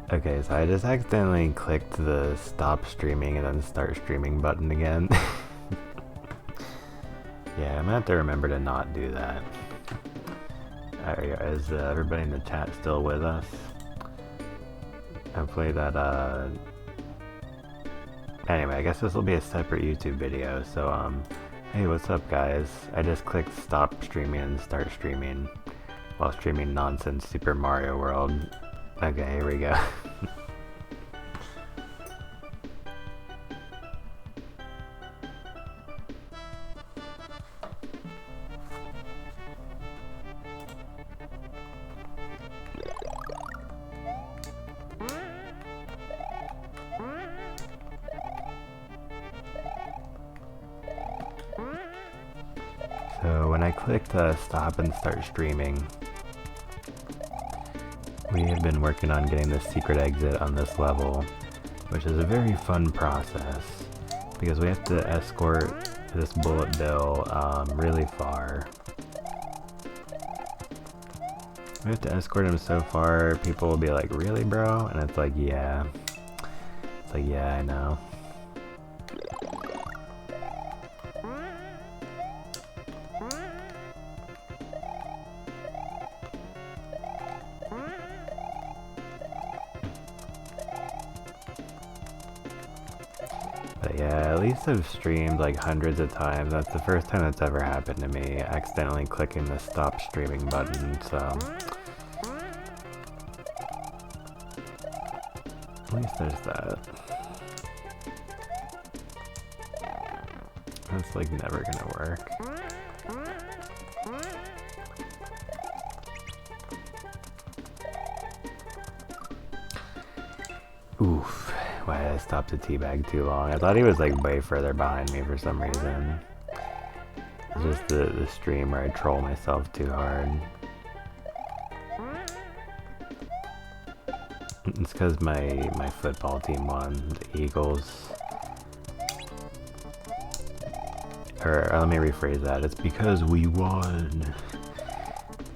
Okay, so I just accidentally clicked the stop streaming and then start streaming button again. Yeah, I'm gonna have to remember to not do that. Is everybody in the chat still with us? Hopefully that, Anyway, I guess this will be a separate YouTube video, so, hey, what's up, guys? I just clicked stop streaming and start streaming while streaming nonsense Super Mario World. Okay, here we go. So when I clicked stop and start streaming, we have been working on getting the secret exit on this level, which is a very fun process because we have to escort this bullet bill really far. We have to escort him so far, people will be like, really, bro? And it's like, yeah. It's like, yeah, I know. But yeah, at least I've streamed like hundreds of times. That's the first time that's ever happened to me, accidentally clicking the stop streaming button, so... At least there's that. That's like never gonna work. Oof. Why did I stop the teabag too long? I thought he was like way further behind me for some reason. It's just the stream where I troll myself too hard. It's because my football team won, the Eagles. Or let me rephrase that, it's because we won.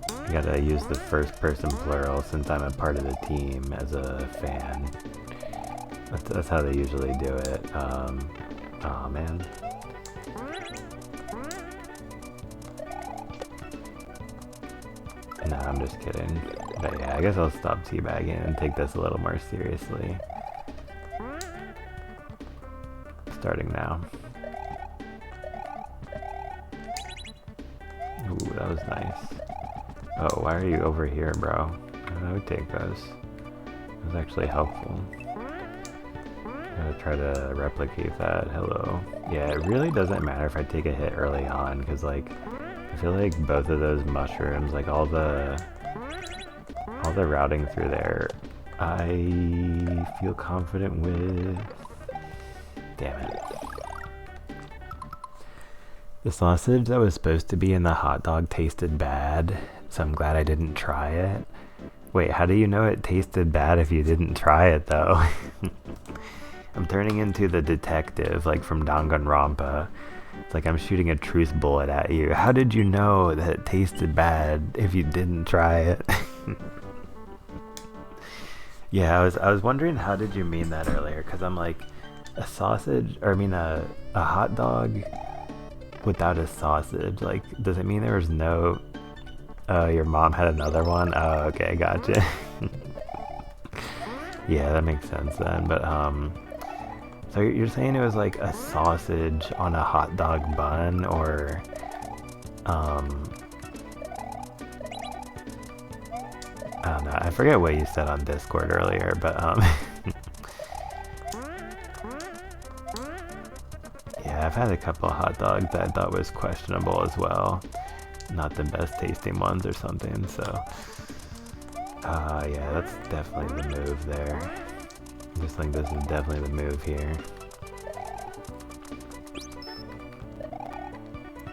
I gotta use the first person plural since I'm a part of the team as a fan. That's how they usually do it. Aw, man. No, I'm just kidding. But yeah, I guess I'll stop teabagging and take this a little more seriously. Starting now. Ooh, that was nice. Oh, why are you over here, bro? I would take those. That was actually helpful. Gotta try to replicate that. Hello. Yeah, it really doesn't matter if I take a hit early on, because like, I feel like both of those mushrooms, like all the routing through there, I feel confident with. Damn it. The sausage that was supposed to be in the hot dog tasted bad, so I'm glad I didn't try it. Wait, how do you know it tasted bad if you didn't try it though? I'm turning into the detective, like from Danganronpa. It's like I'm shooting a truth bullet at you. How did you know that it tasted bad if you didn't try it? Yeah, I was wondering how did you mean that earlier? Because I'm like, a sausage, or I mean a hot dog without a sausage. Like, does it mean there was no... your mom had another one? Oh, okay, gotcha. Yeah, that makes sense then, but so you're saying it was like a sausage on a hot dog bun, or I don't know, I forget what you said on Discord earlier, but yeah, I've had a couple of hot dogs that I thought was questionable as well. Not the best tasting ones or something, so yeah, that's definitely the move there. I just think this is definitely the move here.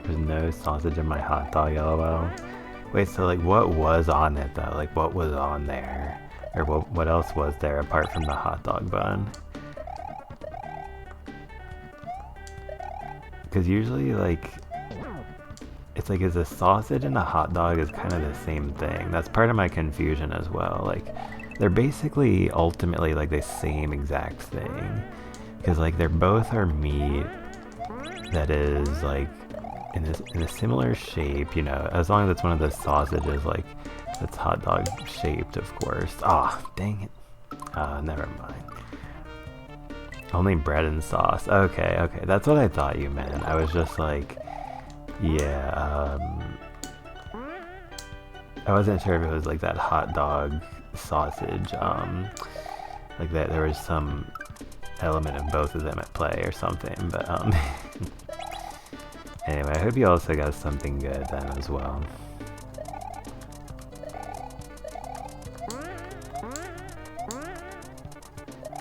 There's no sausage in my hot dog, lol. Wait, so like what was on it though? Like what was on there? Or what else was there apart from the hot dog bun? Because usually like, it's like, is a sausage and a hot dog is kind of the same thing. That's part of my confusion as well. Like, they're basically ultimately like the same exact thing. Because like they're both are meat that is like in a similar shape, you know, as long as it's one of the sausages, like that's hot dog shaped, of course. Ah, oh, dang it. Never mind. Only bread and sauce. Okay, okay, that's what I thought you meant. I was just like, yeah, I wasn't sure if it was like that hot dog sausage, like that there was some element of both of them at play or something, but anyway, I hope you also got something good then as well.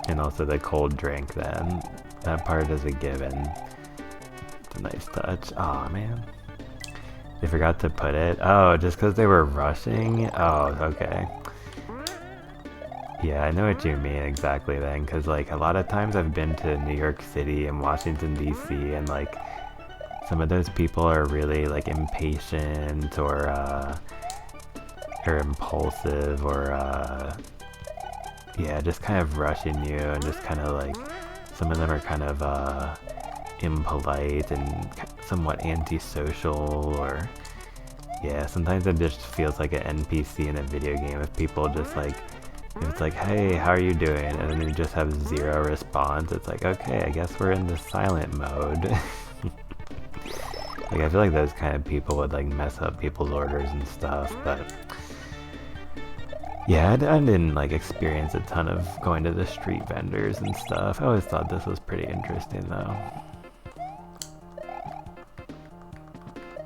And also the cold drink then. That part is a given. It's a nice touch. Aw, man. They forgot to put it? Oh, just because they were rushing? Oh, okay. Yeah, I know what you mean exactly then, because like a lot of times I've been to New York City and Washington DC, and like some of those people are really like impatient or impulsive or yeah, just kind of rushing you, and just kind of like some of them are kind of impolite and somewhat antisocial, or yeah, sometimes it just feels like an NPC in a video game if people just like, if it's like, hey, how are you doing? And then you just have zero response. It's like, okay, I guess we're in the silent mode. Like, I feel like those kind of people would like mess up people's orders and stuff, but yeah, I didn't like experience a ton of going to the street vendors and stuff. I always thought this was pretty interesting though.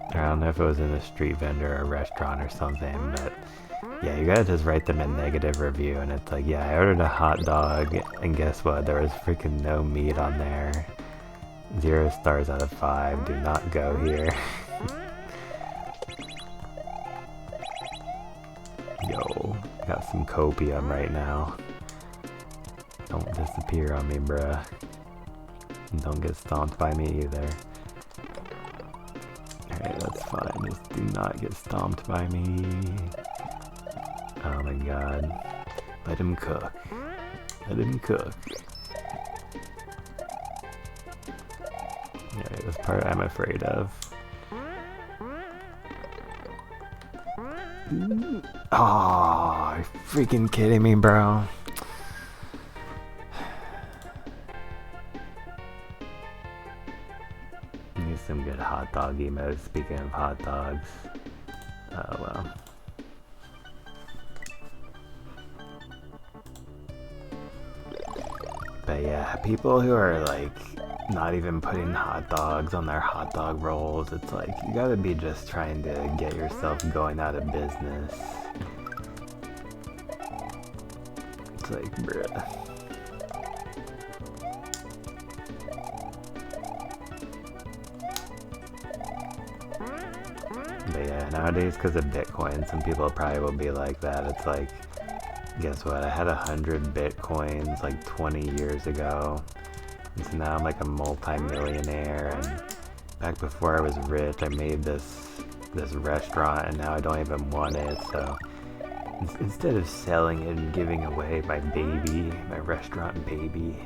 I don't know if it was in a street vendor or a restaurant or something, but yeah, you gotta just write them a negative review, and it's like, yeah, I ordered a hot dog, and guess what? There was freaking no meat on there. 0 stars out of 5. Do not go here. Yo, got some copium right now. Don't disappear on me, bruh. And don't get stomped by me either. Alright, that's fine. Just do not get stomped by me. Oh my god. Let him cook. Let him cook. Yeah, that's part I'm afraid of. Oh, are you freaking kidding me, bro? Need some good hot dog emotes, speaking of hot dogs. Oh well. But yeah, people who are like not even putting hot dogs on their hot dog rolls, it's like you gotta be just trying to get yourself going out of business. It's like, bruh. But yeah, nowadays because of Bitcoin, some people probably will be like that. It's like, guess what? I had 100 Bitcoins like 20 years ago. And so now I'm like a multi-millionaire, and back before I was rich, I made this restaurant, and now I don't even want it, so instead of selling it and giving away my baby, my restaurant baby,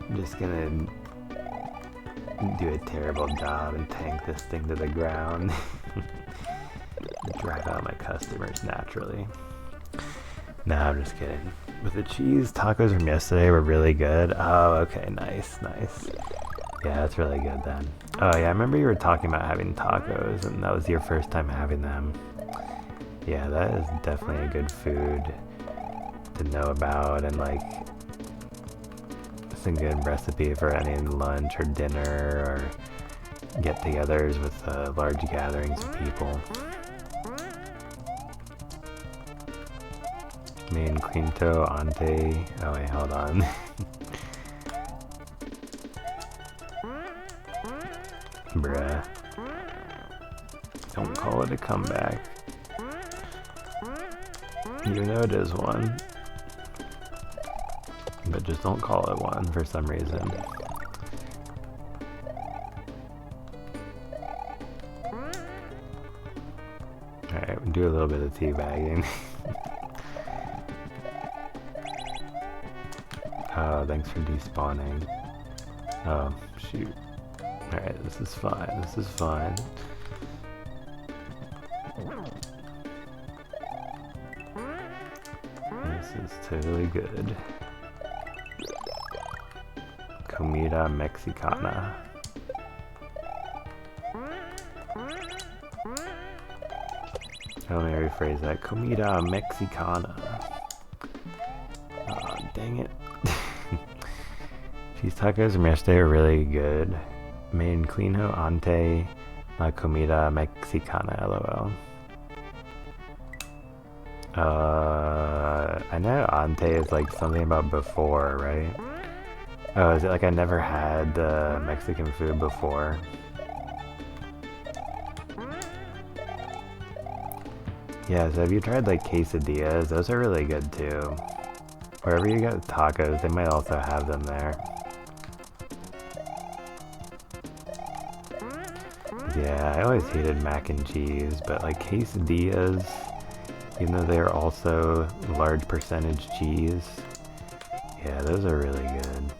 I'm just gonna do a terrible job and tank this thing to the ground. Drive out my customers naturally. Nah, I'm just kidding. But the cheese tacos from yesterday were really good. Oh, okay, nice, nice. Yeah, that's really good then. Oh yeah, I remember you were talking about having tacos, and that was your first time having them. Yeah, that is definitely a good food to know about, and like, it's a good recipe for any lunch or dinner or get-togethers with large gatherings of people. Main quinto ante. Oh wait, hold on. Bruh. Don't call it a comeback. You know it is one. But just don't call it one for some reason. Alright, we'll do a little bit of teabagging. Oh, thanks for despawning. Oh, shoot. Alright, this is fine. This is fine. This is totally good. Comida Mexicana. Let me rephrase that. Comida Mexicana. Aw, dang it. Cheese tacos from yesterday are really good. Me inclino ante la comida mexicana, lol. I know ante is like something about before, right? Oh, is it like I never had Mexican food before? Yeah, so have you tried like quesadillas? Those are really good too. Wherever you get tacos, they might also have them there. Yeah, I always hated mac and cheese, but like quesadillas, even though they're also large percentage cheese, yeah, those are really good.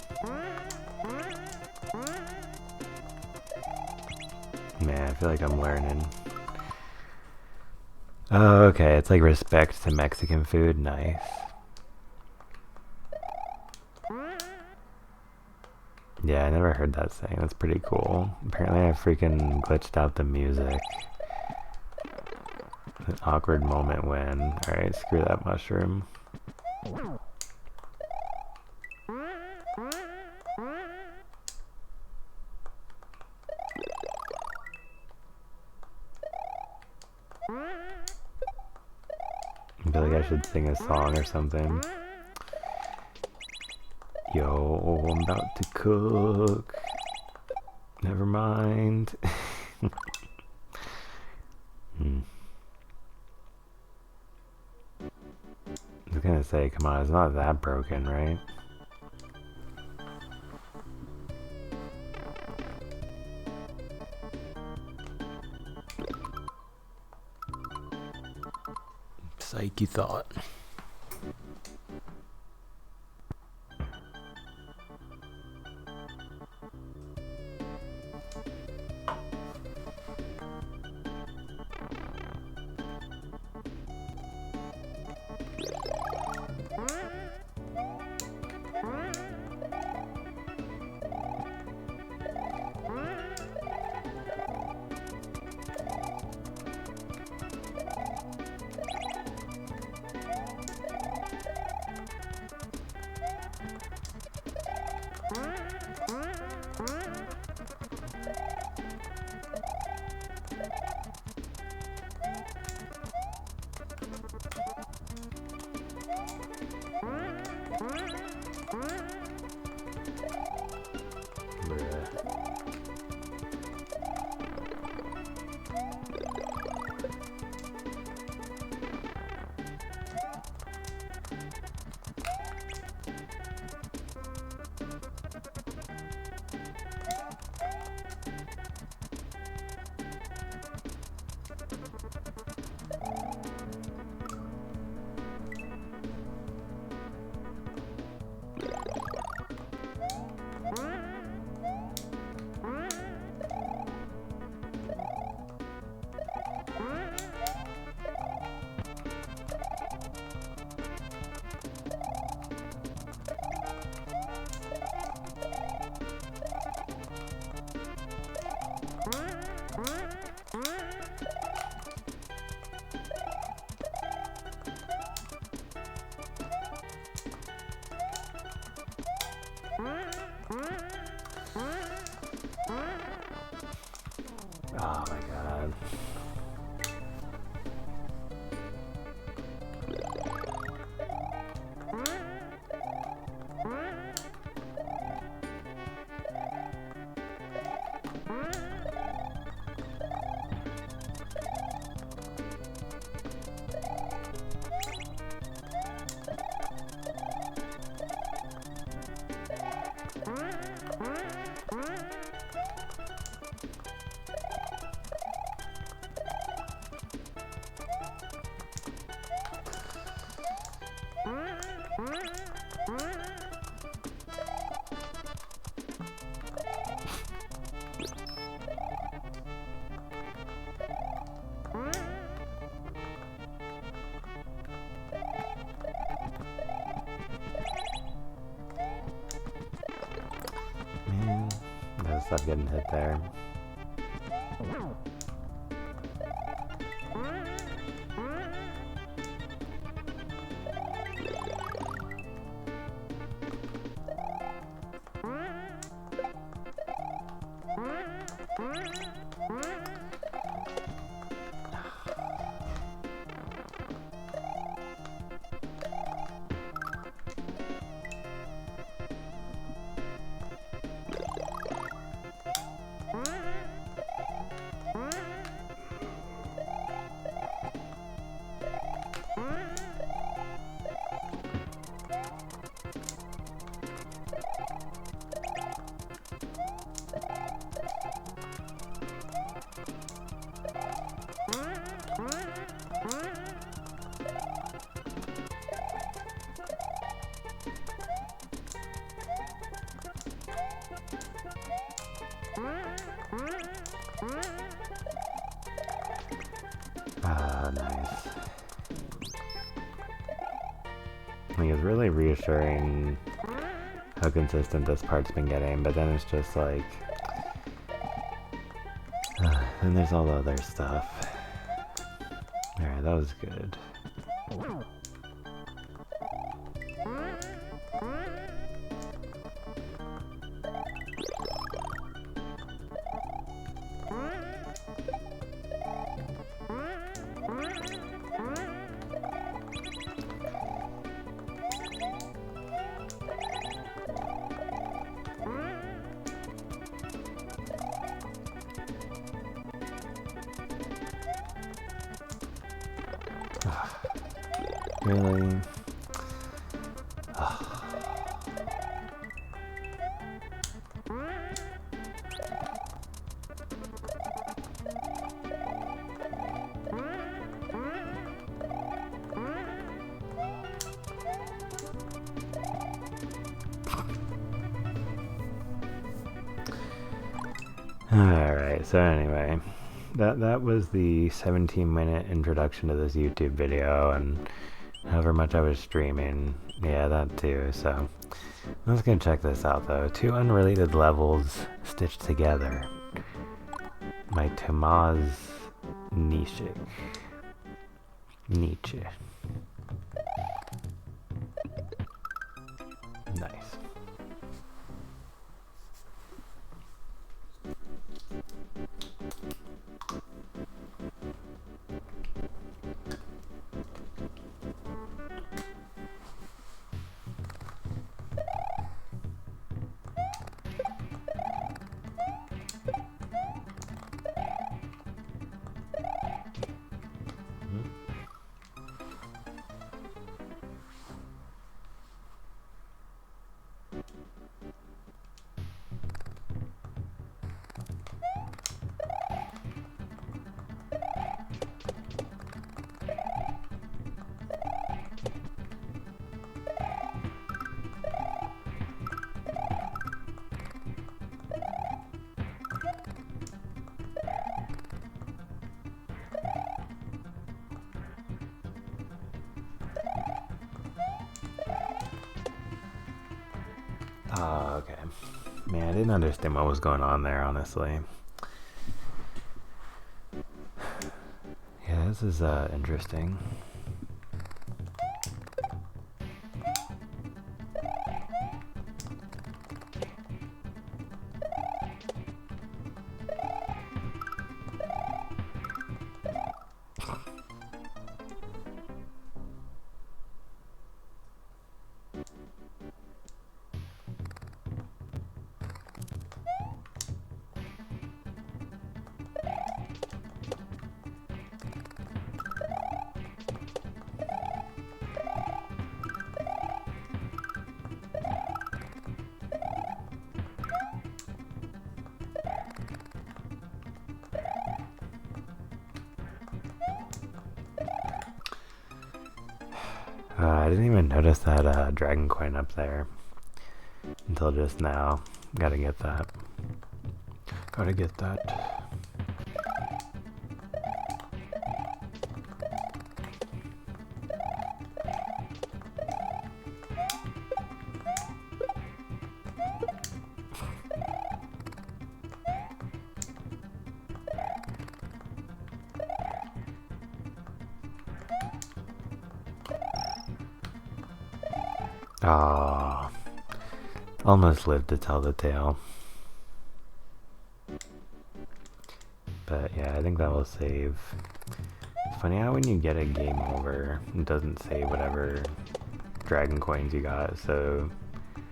Man, I feel like I'm learning. Oh, okay, it's like respect to Mexican food, nice. Yeah, I never heard that saying, that's pretty cool. Apparently I freaking glitched out the music. An awkward moment when... Alright, screw that mushroom. I feel like I should sing a song or something. Yo, I'm about to cook. Never mind. I was gonna say, come on, it's not that broken, right? Psych, you thought. Oh my god. stuff getting hit there. Ah, nice. Like, it's really reassuring how consistent this part's been getting, but then it's just like... then there's all the other stuff. Alright, that was good. Really? Alright, so anyway, that was the 17-minute introduction to this YouTube video, and however much I was streaming. Yeah, that too, so let's go check this out though. 2 unrelated levels stitched together. My Tomaz Nietzsche. Nice. Oh, okay. Man, I didn't understand what was going on there, honestly. Yeah, this is interesting. I didn't even notice that dragon coin up there until just now. Gotta get that. Gotta get that. Ah, almost lived to tell the tale. But yeah, I think that will save. It's funny how when you get a game over, it doesn't save whatever dragon coins you got, so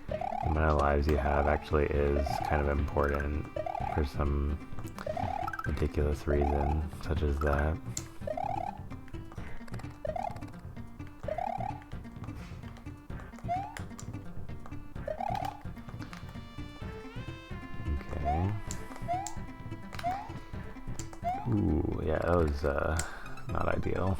the amount of lives you have actually is kind of important for some ridiculous reason, such as that. Okay. Ooh, yeah, that was not ideal.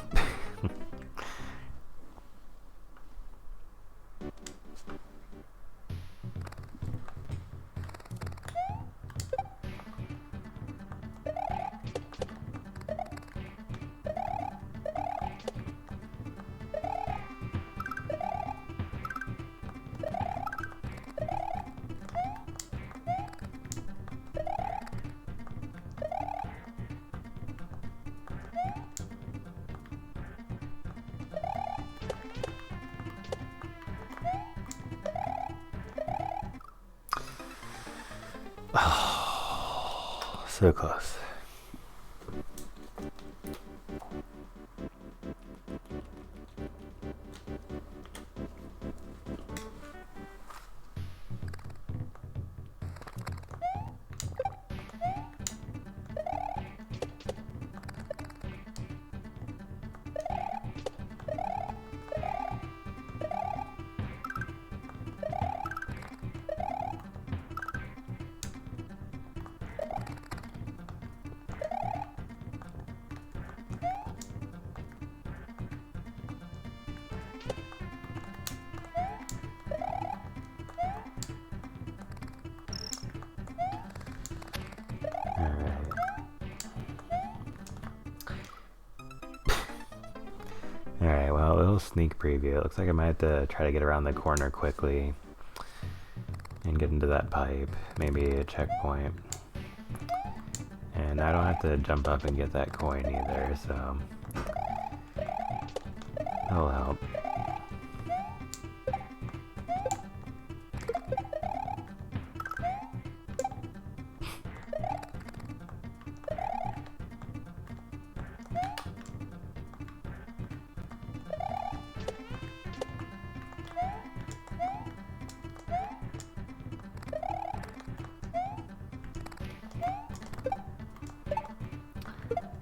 So close. Alright, well, a little sneak preview. It looks like I might have to try to get around the corner quickly and get into that pipe. Maybe a checkpoint. And I don't have to jump up and get that coin either, so that'll help.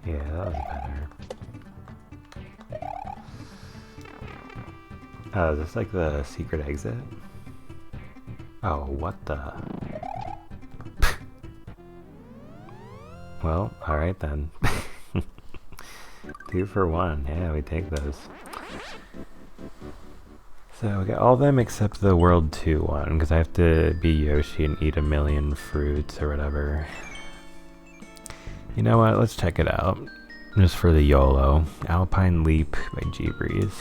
Yeah, that was better. Oh, is this like the secret exit? Oh, what the? Well, alright then. 2 for 1. Yeah, we take those. So we got all of them except the World 2 one, because I have to be Yoshi and eat 1,000,000 fruits or whatever. You know what? Let's check it out. Just for the YOLO. Alpine Leap by G-Breeze.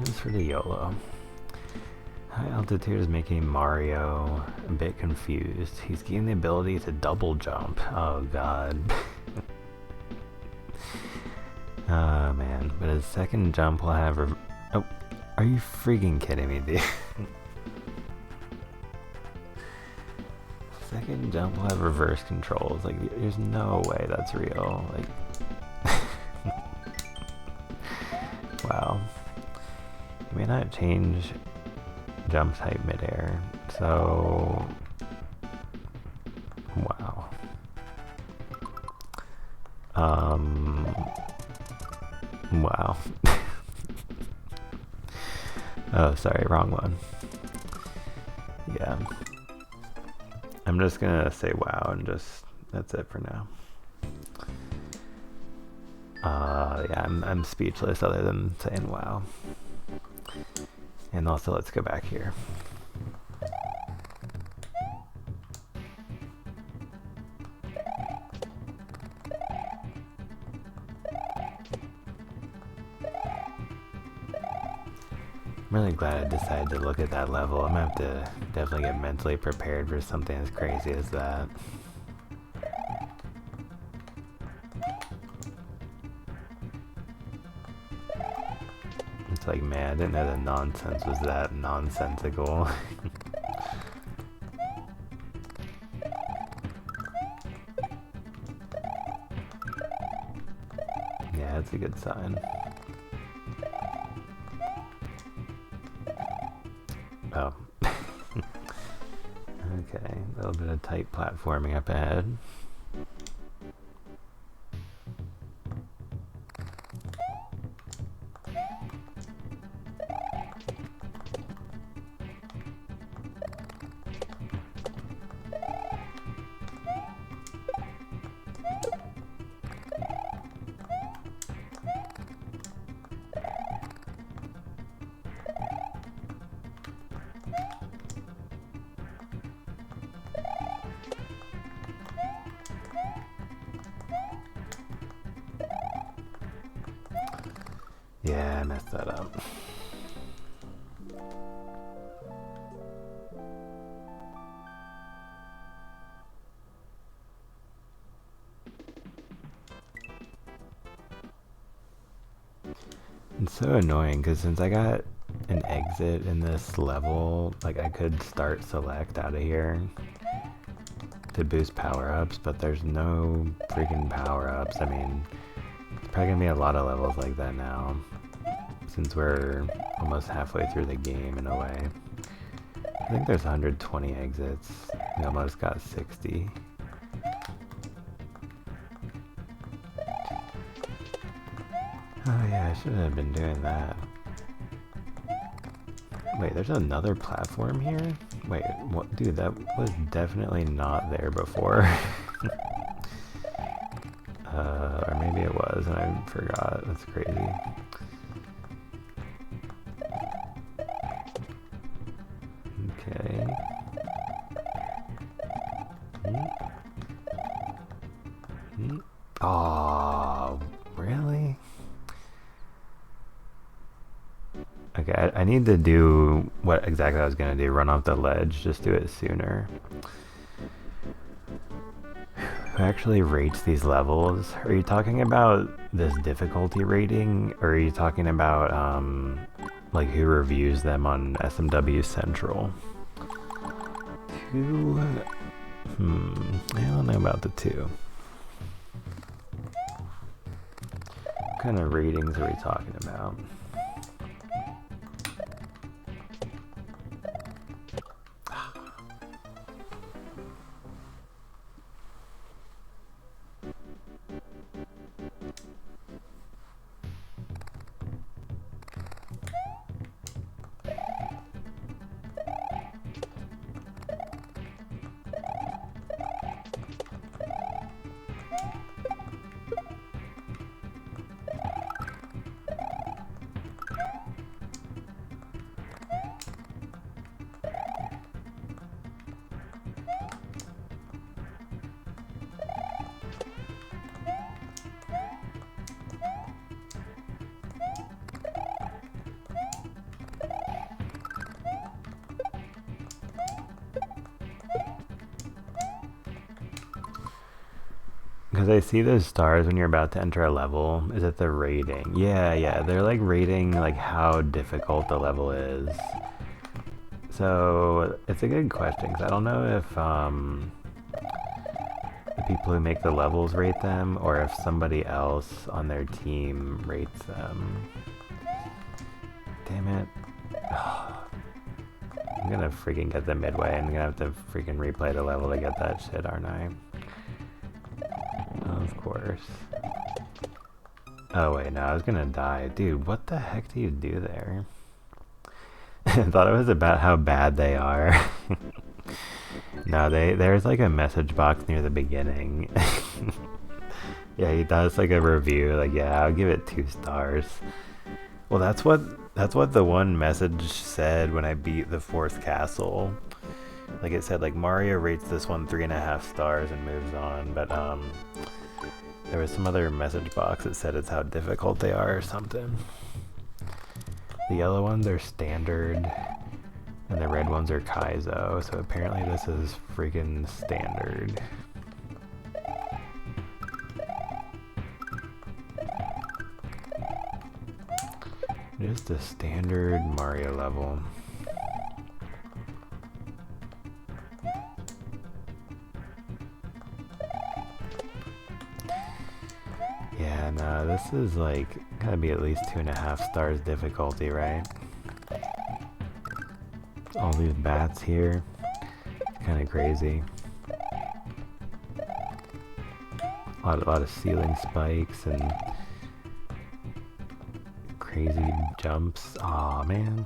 Just for the YOLO. High altitude is making Mario a bit confused. He's gained the ability to double jump. Oh god. Oh man. But his second jump will have... Oh, are you freaking kidding me, dude? Second jump will have reverse controls. Like, there's no way that's real. Like, wow. You may not change jump type midair. So, wow. Wow. Oh, sorry, wrong one. Yeah. I'm just gonna say wow and just, that's it for now. Yeah, I'm speechless other than saying wow. And also, let's go back here. I'm really glad I decided to look at that level. I'm gonna have to definitely get mentally prepared for something as crazy as that. Like, man, I didn't know the nonsense was that nonsensical. Yeah, that's a good sign. Oh. Okay, a little bit of tight platforming up ahead. Yeah, I messed that up. It's so annoying because since I got an exit in this level, like I could start select out of here to boost power-ups, but there's no freaking power-ups. I mean, it's probably gonna be a lot of levels like that now, since we're almost halfway through the game in a way. I think there's 120 exits. We almost got 60. Oh yeah, I should have been doing that. Wait, there's another platform here? Wait, what? Dude, that was definitely not there before. Or maybe it was and I forgot. That's crazy. Okay. Oh, really? Okay, I need to do what exactly I was gonna do, run off the ledge, just do it sooner. Who actually rates these levels? Are you talking about this difficulty rating, or are you talking about, like who reviews them on SMW Central? Two? I don't know about the two. What kind of ratings are we talking about? Because I see those stars when you're about to enter a level. Is it the rating? Yeah, they're like rating like how difficult the level is. So it's a good question because I don't know if the people who make the levels rate them or if somebody else on their team rates them. Damn it. I'm gonna freaking get the midway and I'm gonna have to freaking replay the level to get that shit, aren't I? Of course. Oh wait, no, I was gonna die. Dude, what the heck do you do there? I thought it was about how bad they are. No, there's like a message box near the beginning. Yeah, he does like a review, like, yeah, I'll give it 2 stars. Well, that's what the one message said when I beat the 4th castle. Like it said, like, Mario rates this one 3.5 stars and moves on, but there was some other message box that said it's how difficult they are or something. The yellow ones are standard, and the red ones are Kaizo, so apparently this is freaking standard. Just a standard Mario level. Yeah, no, this is like gotta be at least 2.5 stars difficulty, right? All these bats here, kind of crazy. A lot of ceiling spikes and crazy jumps. Aw, man.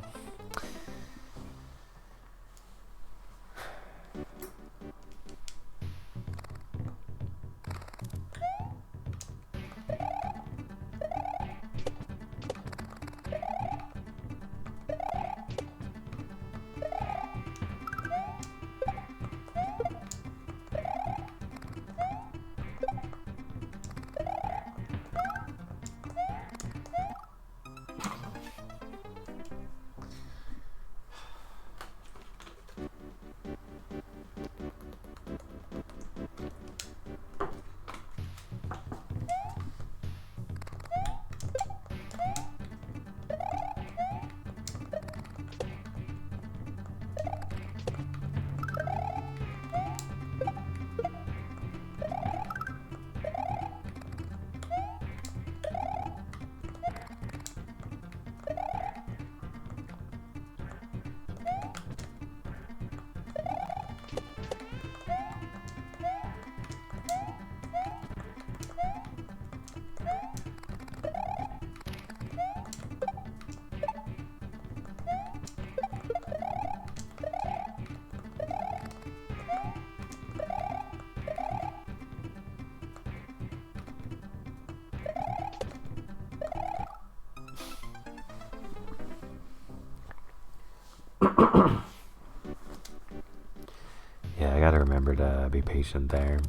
Yeah, I gotta remember to be patient there.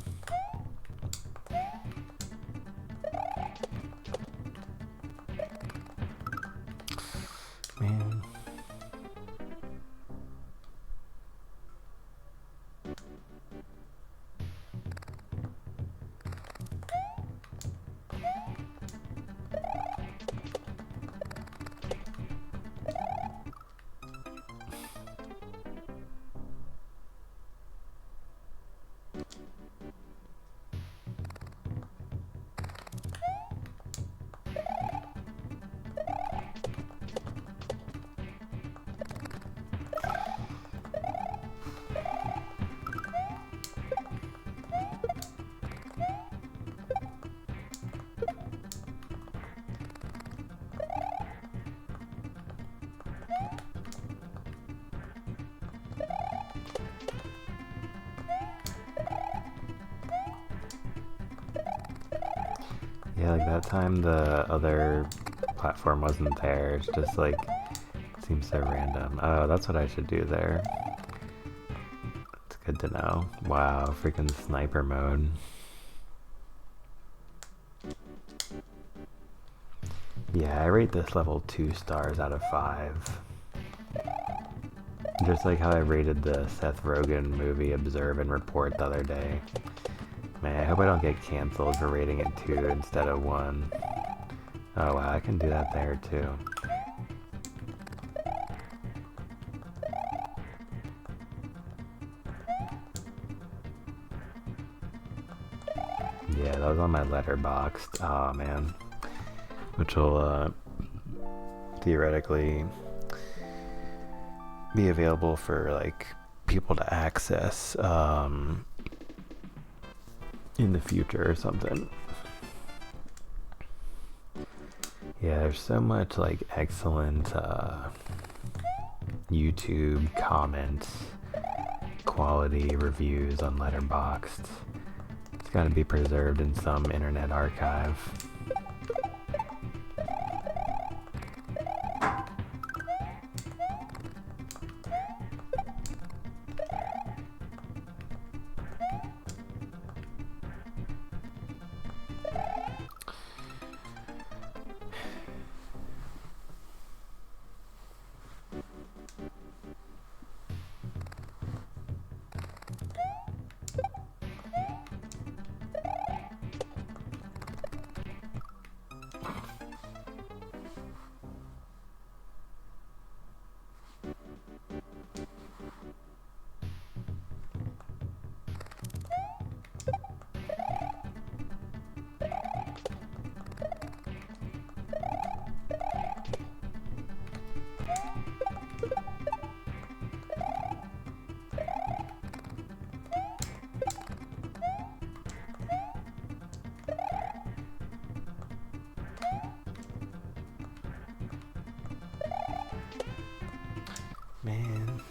Man. Yeah, like that time the other platform wasn't there. It's just like, it seems so random. Oh, that's what I should do there. It's good to know. Wow, freaking sniper mode. Yeah, I rate this level 2 stars out of 5. Just like how I rated the Seth Rogen movie Observe and Report the other day. Man, I hope I don't get canceled for rating it 2 instead of 1. Oh wow, I can do that there too. Yeah, that was on my Letterboxd. Oh man. Which will theoretically be available for like people to access in the future or something. Yeah, there's so much like excellent YouTube comments, quality reviews on Letterboxd. It's got to be preserved in some internet archive. man.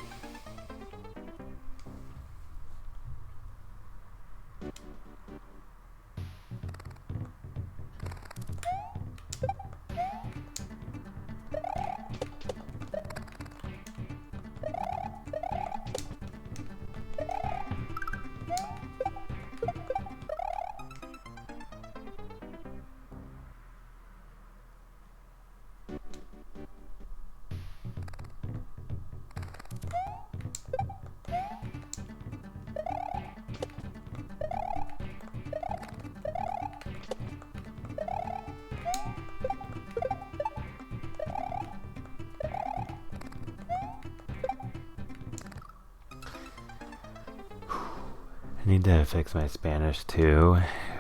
I need to fix my Spanish too.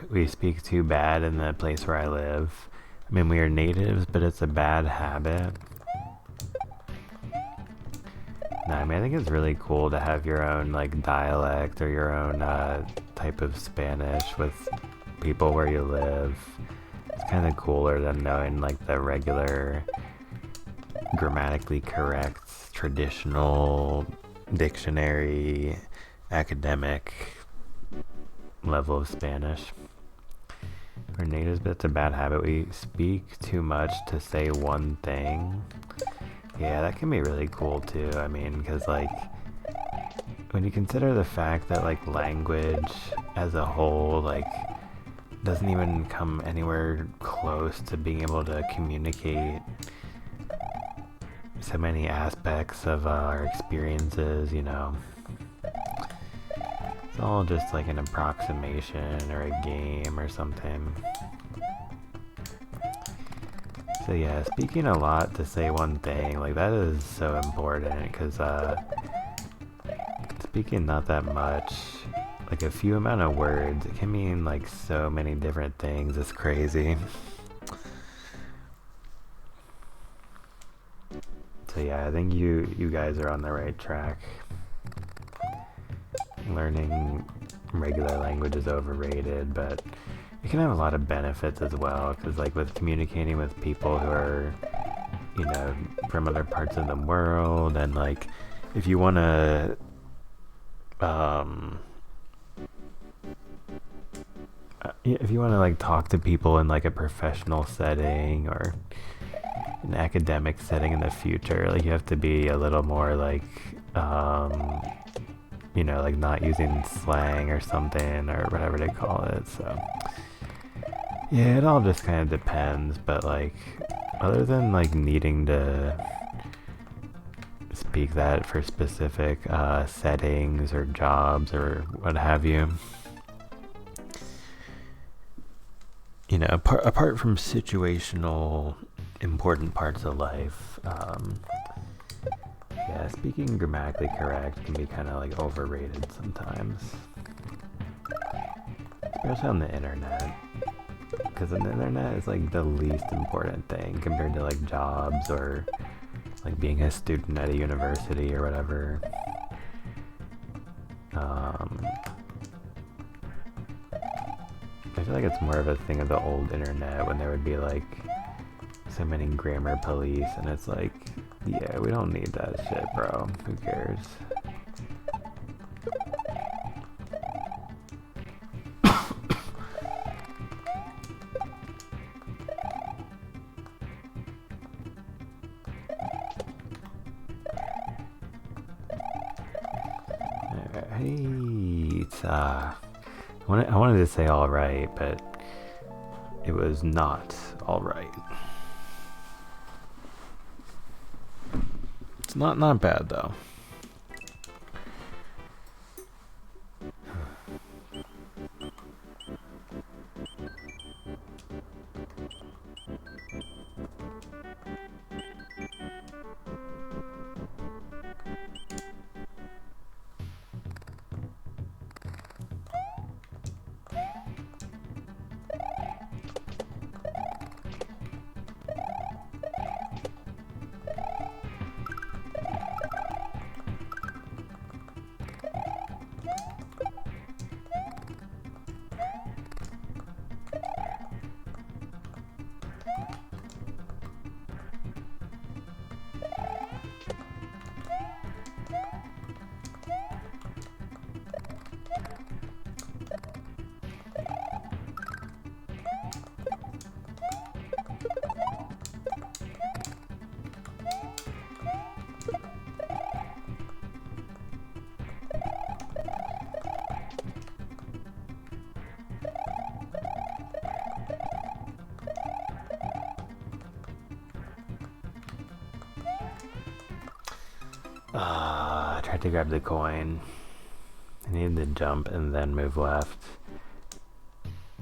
We speak too bad in the place where I live. I mean, we are natives, but it's a bad habit. No, I mean, I think it's really cool to have your own like dialect or your own type of Spanish with people where you live. It's kind of cooler than knowing like the regular, grammatically correct, traditional, dictionary, academic level of Spanish. We're natives, but it's a bad habit. We speak too much to say one thing. Yeah, that can be really cool too. I mean, because like when you consider the fact that like language as a whole like doesn't even come anywhere close to being able to communicate so many aspects of our experiences, you know. It's all just like an approximation or a game or something. So yeah, speaking a lot to say one thing, like that is so important because speaking not that much, like a few amount of words, it can mean like so many different things. It's crazy. So yeah, I think you guys are on the right track. Learning regular language is overrated, but it can have a lot of benefits as well, because like with communicating with people who are, you know, from other parts of the world, and like if you want to like talk to people in like a professional setting or an academic setting in the future, like you have to be a little more like you know, like not using slang or something or whatever they call it. So yeah, it all just kind of depends, but like other than like needing to speak that for specific settings or jobs or what have you, you know, apart from situational important parts of life, yeah, speaking grammatically correct can be kind of like overrated sometimes, especially on the internet, because on the internet is like the least important thing compared to like jobs or like being a student at a university or whatever. I feel like it's more of a thing of the old internet when there would be like so many grammar police, and it's like, yeah, we don't need that shit, bro. Who cares? I wanted to say all right, but it was not all right. It's not bad though. I tried to grab the coin. I needed to jump and then move left.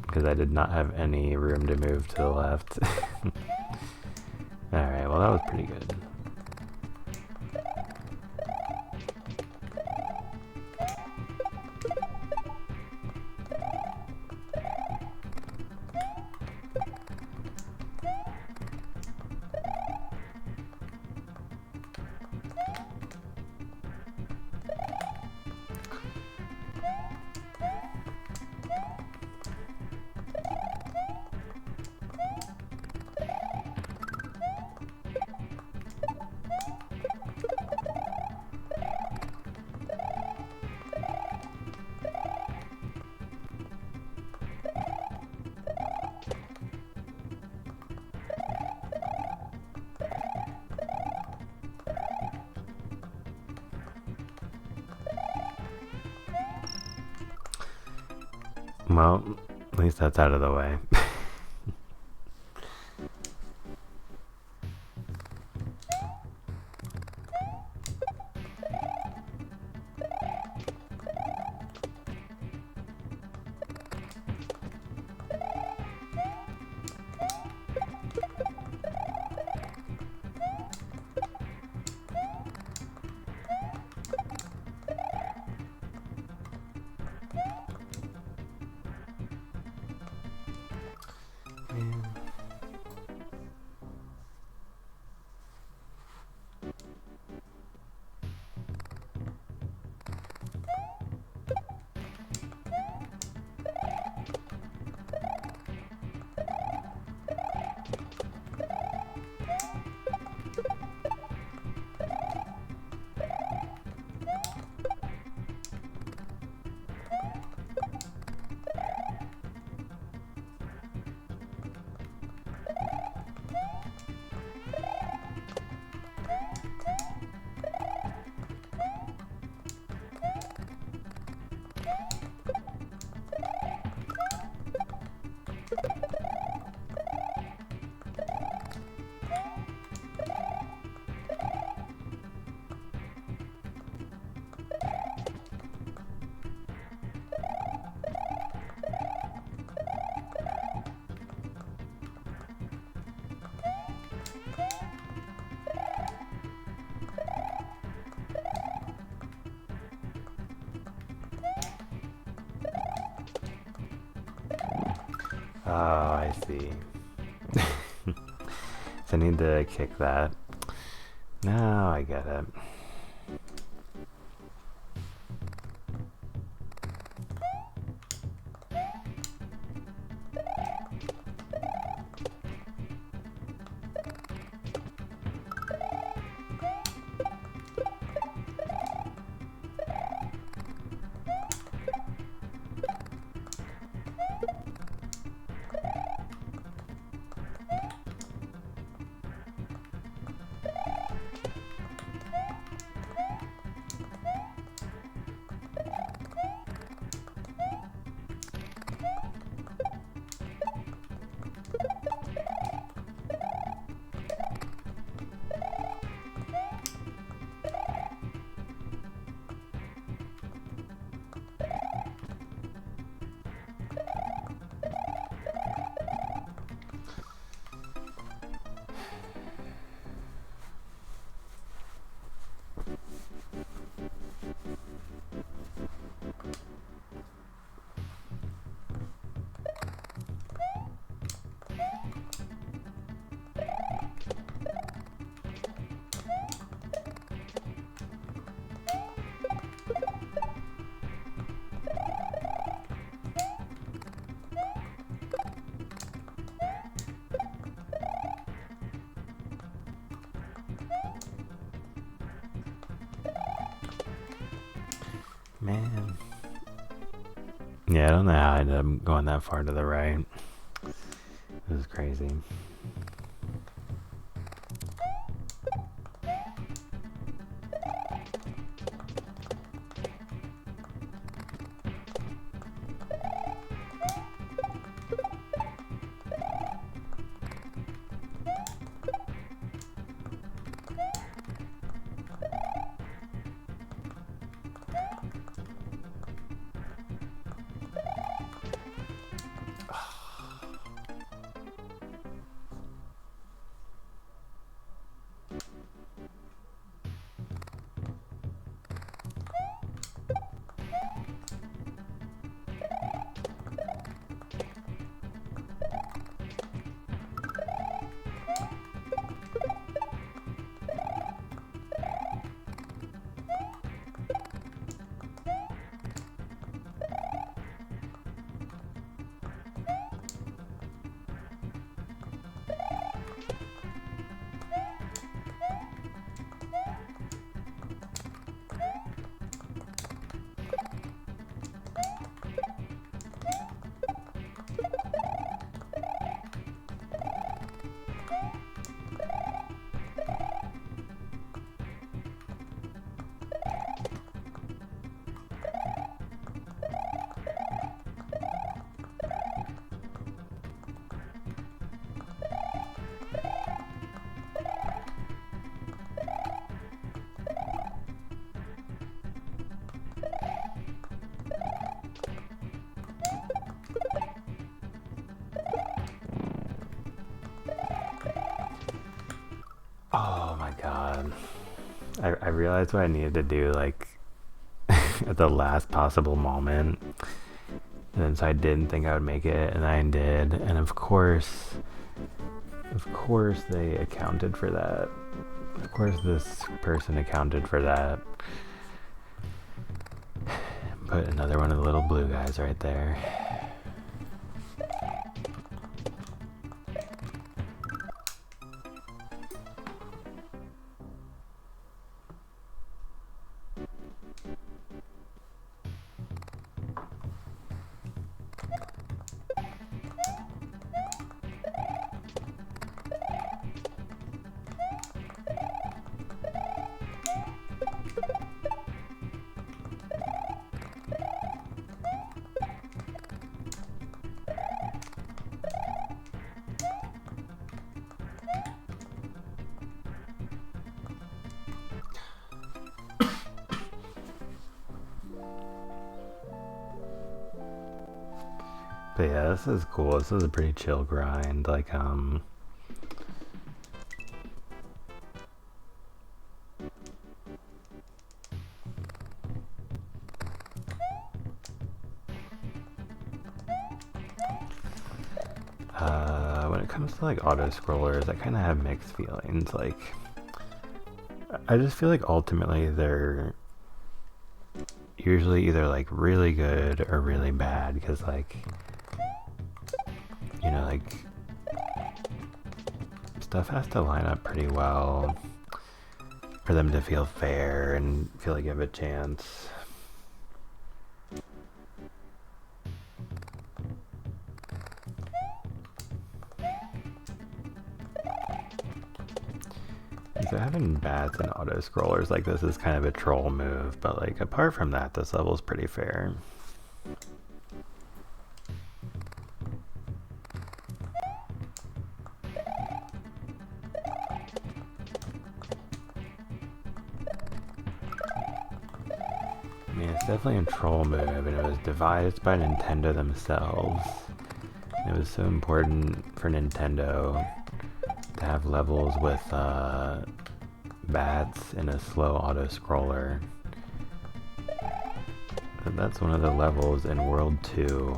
Because I did not have any room to move to the left. Alright, well that was pretty good. Well, at least that's out of the way. Oh, I see. So I need to kick that. No, I get it. Man. Yeah, I don't know how I ended up going that far to the right. It was crazy. I realized what I needed to do, like, at the last possible moment. And so I didn't think I would make it, and I did. And of course they accounted for that. Of course this person accounted for that. Put another one of the little blue guys right there. But yeah, this is cool. This is a pretty chill grind. Like, when it comes to like auto scrollers, I kind of have mixed feelings. Like, I just feel like ultimately they're usually either like really good or really bad, because like, you know, like, stuff has to line up pretty well for them to feel fair and feel like you have a chance. So having bats and auto scrollers like this is kind of a troll move, but like apart from that, this level's pretty fair. I mean, it's definitely a troll move, and it was devised by Nintendo themselves. It was so important for Nintendo to have levels with bats and a slow auto scroller. And that's one of the levels in World 2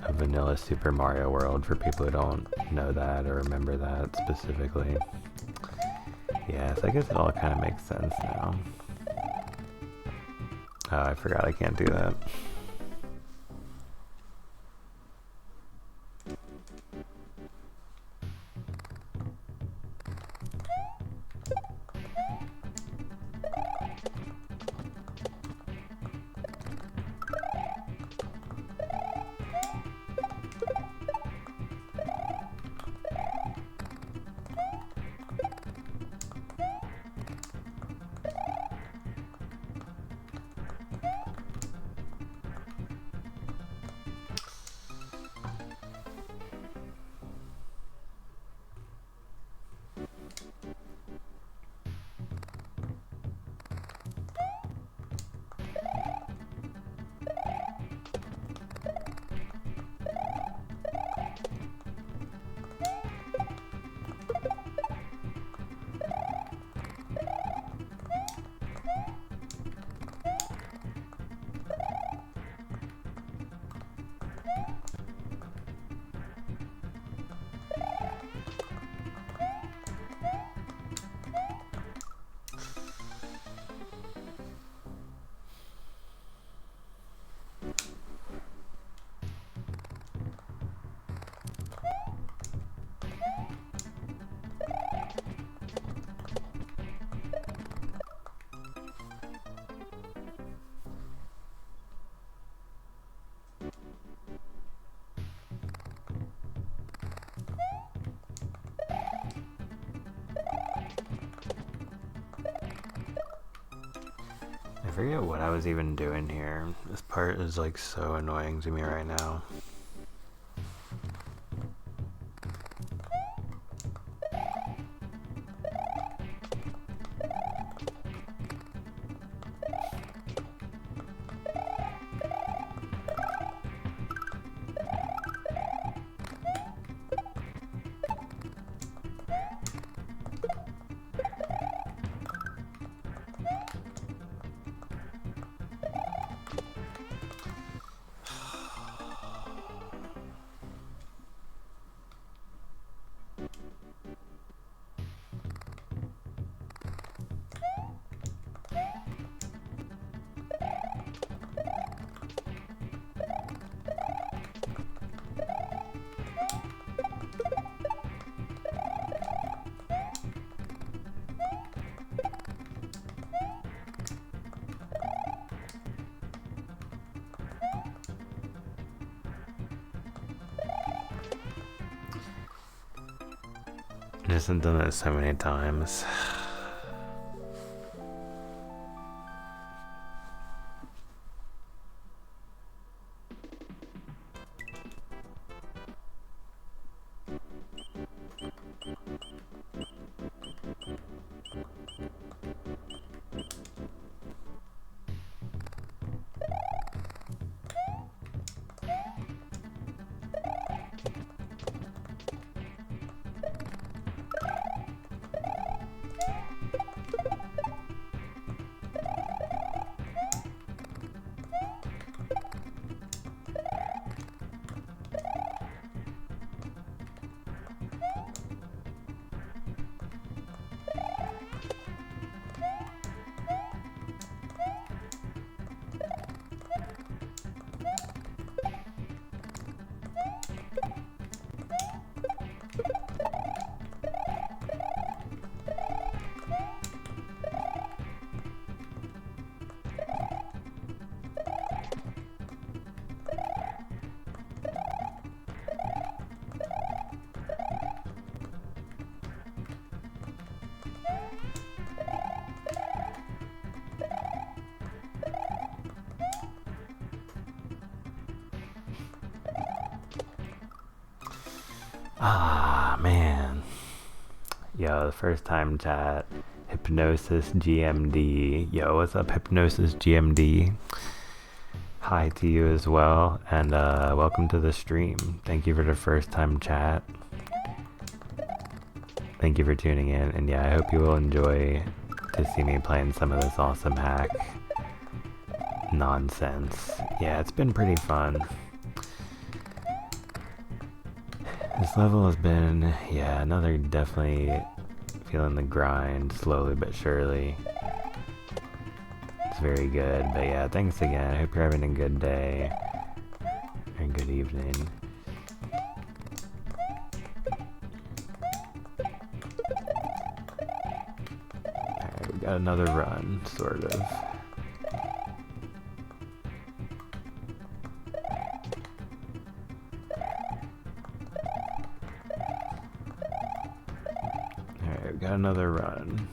of Vanilla Super Mario World, for people who don't know that or remember that specifically. Yes, I guess it all kind of makes sense now. Oh, I forgot I can't do that. I forget what I was even doing here. This part is like so annoying to me right now. just have done it so many times. Ah, man. Yo, the first time chat. Hypnosis GMD. Yo, what's up, Hypnosis GMD? Hi to you as well, and welcome to the stream. Thank you for the first time chat. Thank you for tuning in, and yeah, I hope you will enjoy to see me playing some of this awesome hack nonsense. Yeah, it's been pretty fun. This level has been, yeah, another definitely feeling the grind slowly but surely. It's very good, but yeah, thanks again. I hope you're having a good day or good evening. Alright, we got another run, sort of. Got another run.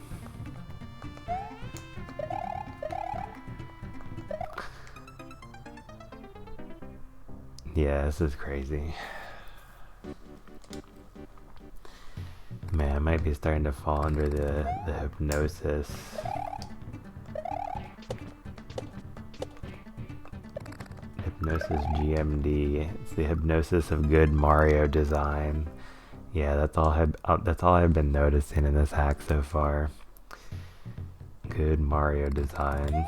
Yeah, this is crazy. Man, I might be starting to fall under the hypnosis. Hypnosis GMD. It's the hypnosis of good Mario design. Yeah, that's all I've been noticing in this hack so far. Good Mario design.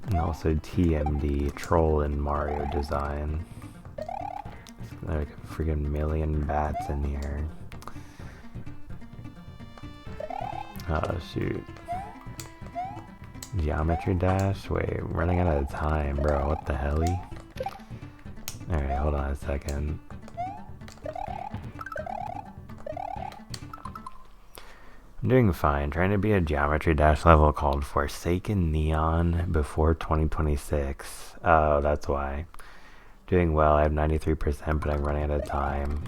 And also TMD, troll in Mario design. There's like a freaking million bats in here. Oh shoot. Geometry dash? Wait, I'm running out of time, bro. What the helly? Alright, hold on a second. I'm doing fine. Trying to be a geometry dash level called Forsaken Neon before 2026. Oh, that's why. Doing well. I have 93%, but I'm running out of time.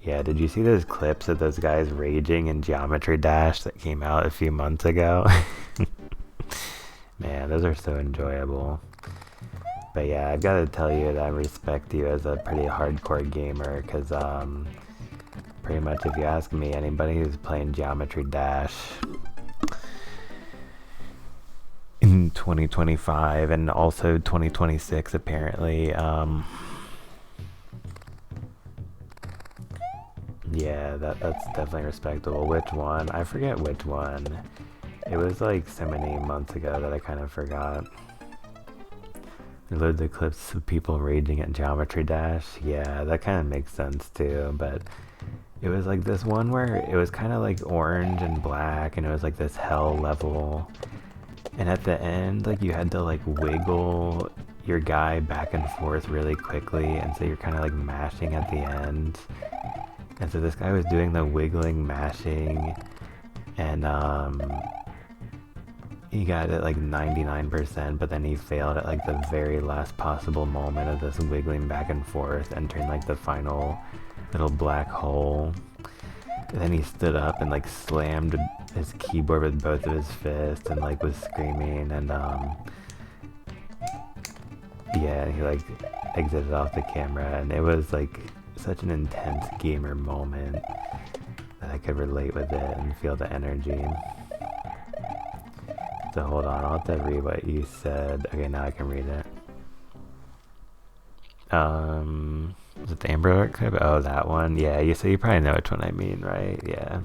Yeah, did you see those clips of those guys raging in Geometry Dash that came out a few months ago? Man, those are so enjoyable. But yeah, I've got to tell you that I respect you as a pretty hardcore gamer, because pretty much if you ask me, anybody who's playing Geometry Dash in 2025 and also 2026 apparently, yeah, that's definitely respectable. Which one? I forget which one. It was like so many months ago that I kind of forgot. Reload the clips of people raging at Geometry Dash. Yeah, that kind of makes sense too, but it was like this one where it was kind of like orange and black, and it was like this hell level. And at the end, like you had to like wiggle your guy back and forth really quickly, and so you're kind of like mashing at the end. And so this guy was doing the wiggling, mashing, and he got it like 99%, but then he failed at like the very last possible moment of this wiggling back and forth, entering like the final little black hole. And then he stood up and like slammed his keyboard with both of his fists and like was screaming, and yeah, he like exited off the camera, and it was like such an intense gamer moment that I could relate with it and feel the energy. So hold on, I'll have to read what you said. Okay, now I can read it. Was it the Amber Alert clip? Oh, that one? Yeah, so you probably know which one I mean, right? Yeah.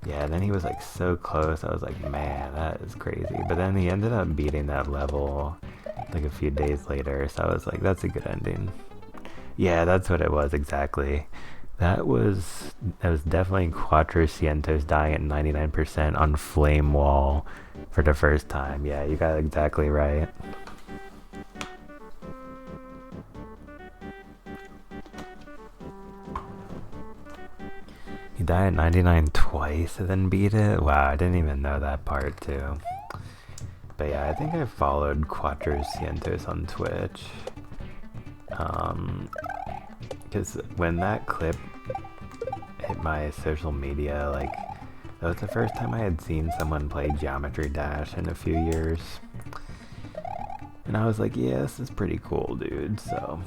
Yeah, then he was like so close. I was like, man, that is crazy. But then he ended up beating that level like a few days later. So I was like, that's a good ending. Yeah, that's what it was exactly. That was definitely Quattrocientos dying at 99% on Flame Wall for the first time. Yeah, you got it exactly right. He died at 99 twice and then beat it? Wow, I didn't even know that part too. But yeah, I think I followed Quattrocientos on Twitch. Because when that clip hit my social media, like, that was the first time I had seen someone play Geometry Dash in a few years. And I was like, yeah, this is pretty cool, dude, so.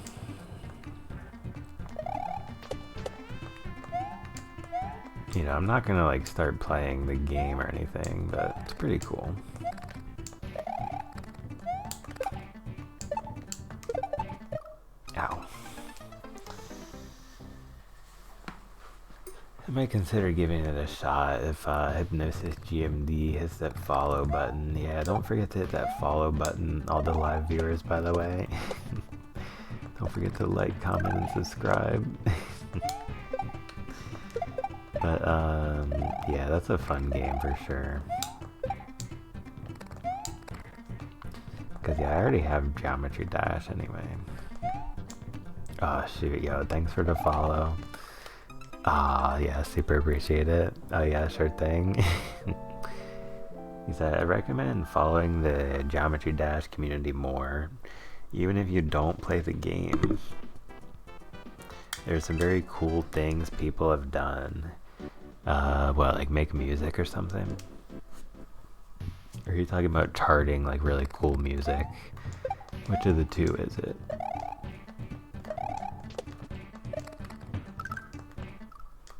You know, I'm not gonna like start playing the game or anything, but it's pretty cool. Ow. I might consider giving it a shot if Hypnosis GMD hits that follow button. Yeah, don't forget to hit that follow button, all the live viewers, by the way. Don't forget to like, comment, and subscribe. But, yeah, that's a fun game for sure. Because, yeah, I already have Geometry Dash anyway. Oh, shoot, yo, thanks for the follow. Ah, yeah, super appreciate it. Oh, yeah, sure thing. He said, I recommend following the Geometry Dash community more, even if you don't play the game. There's some very cool things people have done. What, like make music or something? Or are you talking about charting like really cool music? Which of the two is it?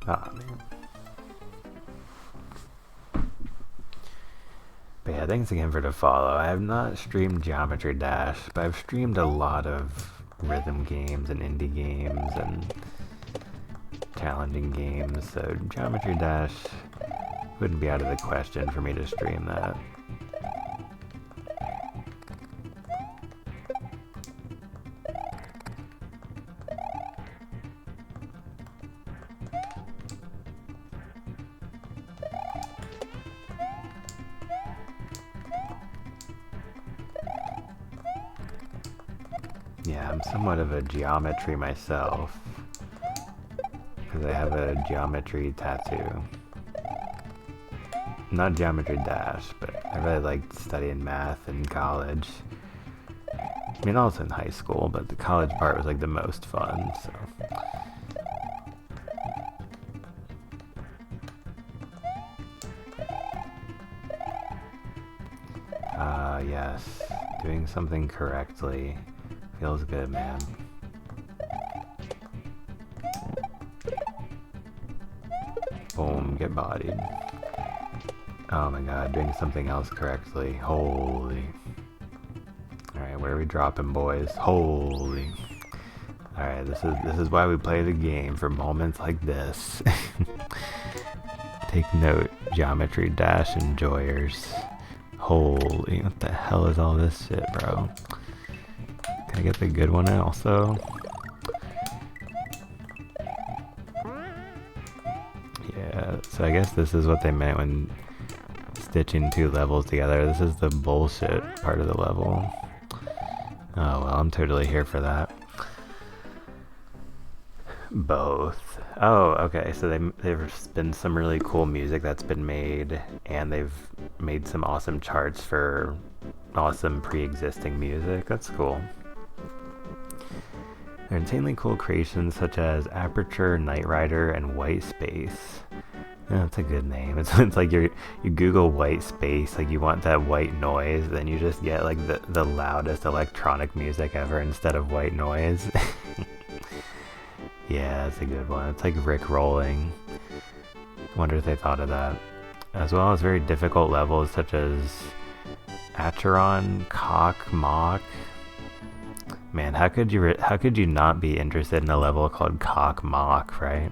Ah, man. But yeah, thanks again for the follow. I have not streamed Geometry Dash, but I've streamed a lot of rhythm games and indie games and challenging games, so Geometry Dash wouldn't be out of the question for me to stream that. Yeah, I'm somewhat of a geometry myself, because I have a geometry tattoo. Not Geometry Dash, but I really liked studying math in college. I mean, also in high school, but the college part was like the most fun, so. Yes, doing something correctly feels good, man. Boom, get bodied. Oh my god, doing something else correctly. Holy. Alright, where are we dropping, boys? Holy. Alright, this is why we play the game, for moments like this. Take note, Geometry Dash enjoyers. Holy, what the hell is all this shit, bro? Can I get the good one also? Yeah, so I guess this is what they meant when stitching two levels together. This is the bullshit part of the level. Oh well, I'm totally here for that. Both. Oh, okay. So there's been some really cool music that's been made, and they've made some awesome charts for awesome pre-existing music. That's cool. They're insanely cool creations such as Aperture, Knight Rider, and White Space. Yeah, that's a good name. It's like you Google white space, like you want that white noise, then you just get like the loudest electronic music ever instead of white noise. Yeah, that's a good one. It's like Rick rolling. Wonder if they thought of that. As well as very difficult levels such as Acheron, Cock, Mock. Man, how could you not be interested in a level called Cock Mock, right?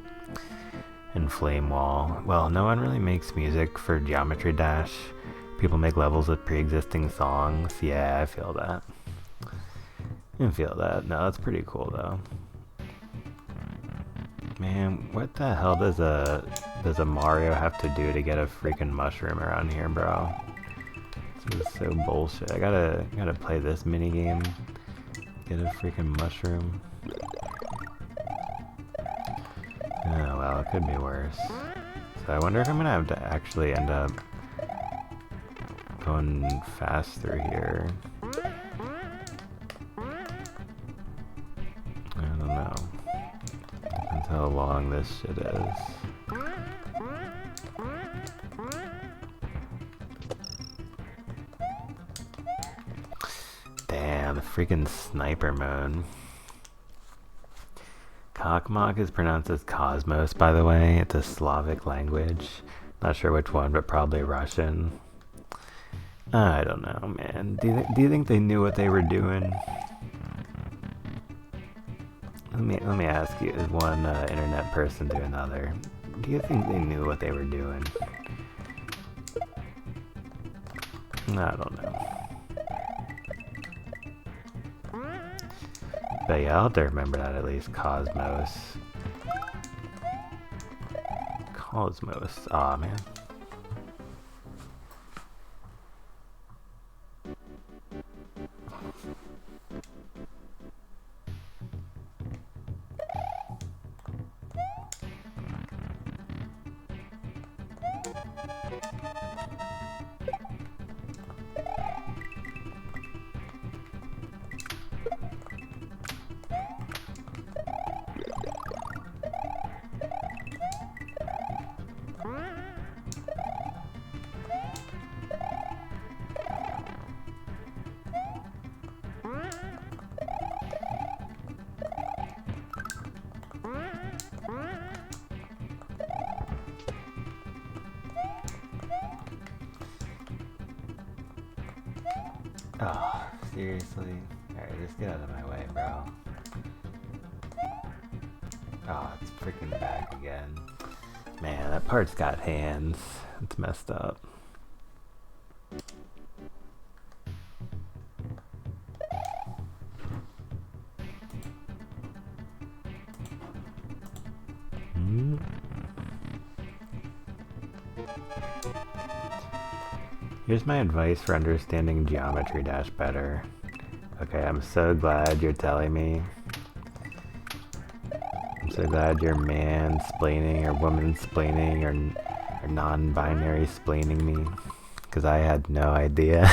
And Flame Wall. Well, no one really makes music for Geometry Dash. People make levels with pre-existing songs. Yeah, I feel that. I feel that. No, that's pretty cool though. Man, what the hell does a Mario have to do to get a freaking mushroom around here, bro? This is so bullshit. I gotta play this minigame. Get a freaking mushroom. Oh well, it could be worse. So I wonder if I'm gonna have to actually end up going fast through here. I don't know. Depends how long this shit is. Damn, the freaking sniper mode. Cockmock is pronounced as Cosmos, by the way. It's a Slavic language. Not sure which one, but probably Russian. I don't know, man. Do you think they knew what they were doing? Let me ask you, as one internet person to another, do you think they knew what they were doing? I don't know. But yeah, I'll have to remember that at least. Cosmos. Cosmos. Aw, man. Oh, seriously? Alright, just get out of my way, bro. Oh, it's freaking back again. Man, that part's got hands. It's messed up. Here's my advice for understanding Geometry Dash better. Okay, I'm so glad you're telling me. I'm so glad you're man-splaining or woman-splaining or non-binary splaining me. Because I had no idea.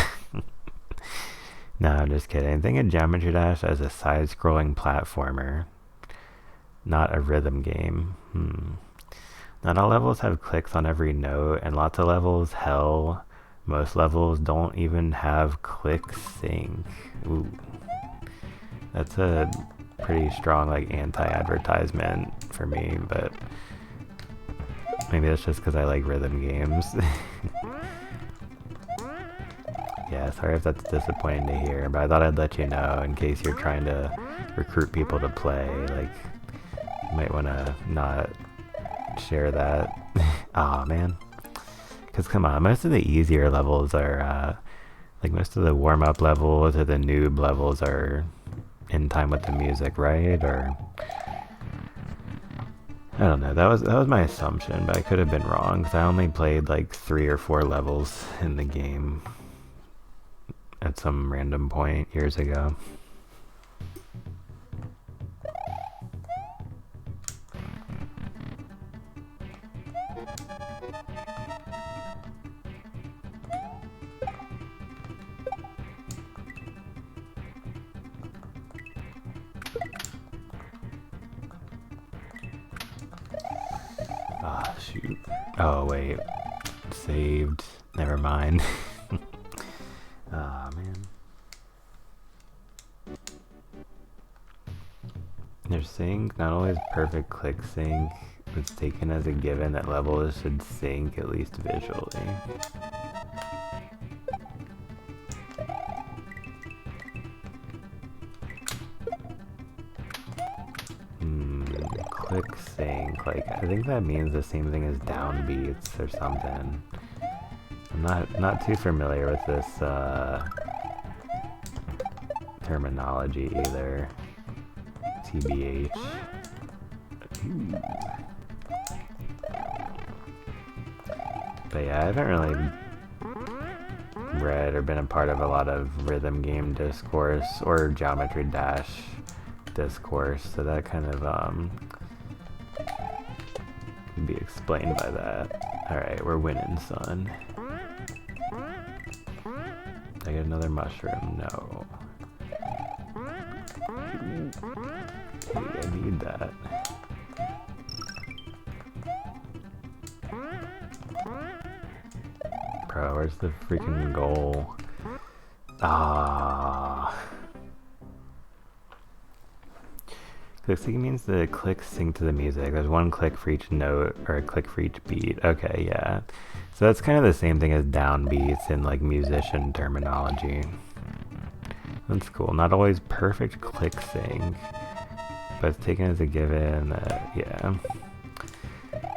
No, I'm just kidding. Think of Geometry Dash as a side-scrolling platformer, not a rhythm game. Not all levels have clicks on every note, and lots of levels, hell, most levels don't even have click sync. Ooh. That's a pretty strong like anti-advertisement for me, but maybe that's just because I like rhythm games. Yeah, sorry if that's disappointing to hear, but I thought I'd let you know in case you're trying to recruit people to play. Like, you might want to not share that. Aw, man. Because come on, most of the easier levels are, like most of the warm-up levels or the noob levels are in time with the music, right? Or, I don't know, that was my assumption, but I could have been wrong, because I only played like 3 or 4 levels in the game at some random point years ago. shoot. Oh, wait. Saved. Never mind. Aw, man. Their sync not only is perfect click sync, it's taken as a given that levels should sync at least visually. Click sync, like I think that means the same thing as downbeats or something. I'm not too familiar with this terminology either. TBH. But yeah, I haven't really read or been a part of a lot of rhythm game discourse or Geometry Dash discourse, so that kind of can be explained by that. Alright, we're winning, son. I get another mushroom. No. Hey, I need that. Bro, where's the freaking goal? Ah. Click sync means the clicks sync to the music. There's one click for each note, or a click for each beat. Okay, yeah. So that's kind of the same thing as downbeats in like musician terminology. That's cool. Not always perfect click sync, but it's taken as a given that, yeah.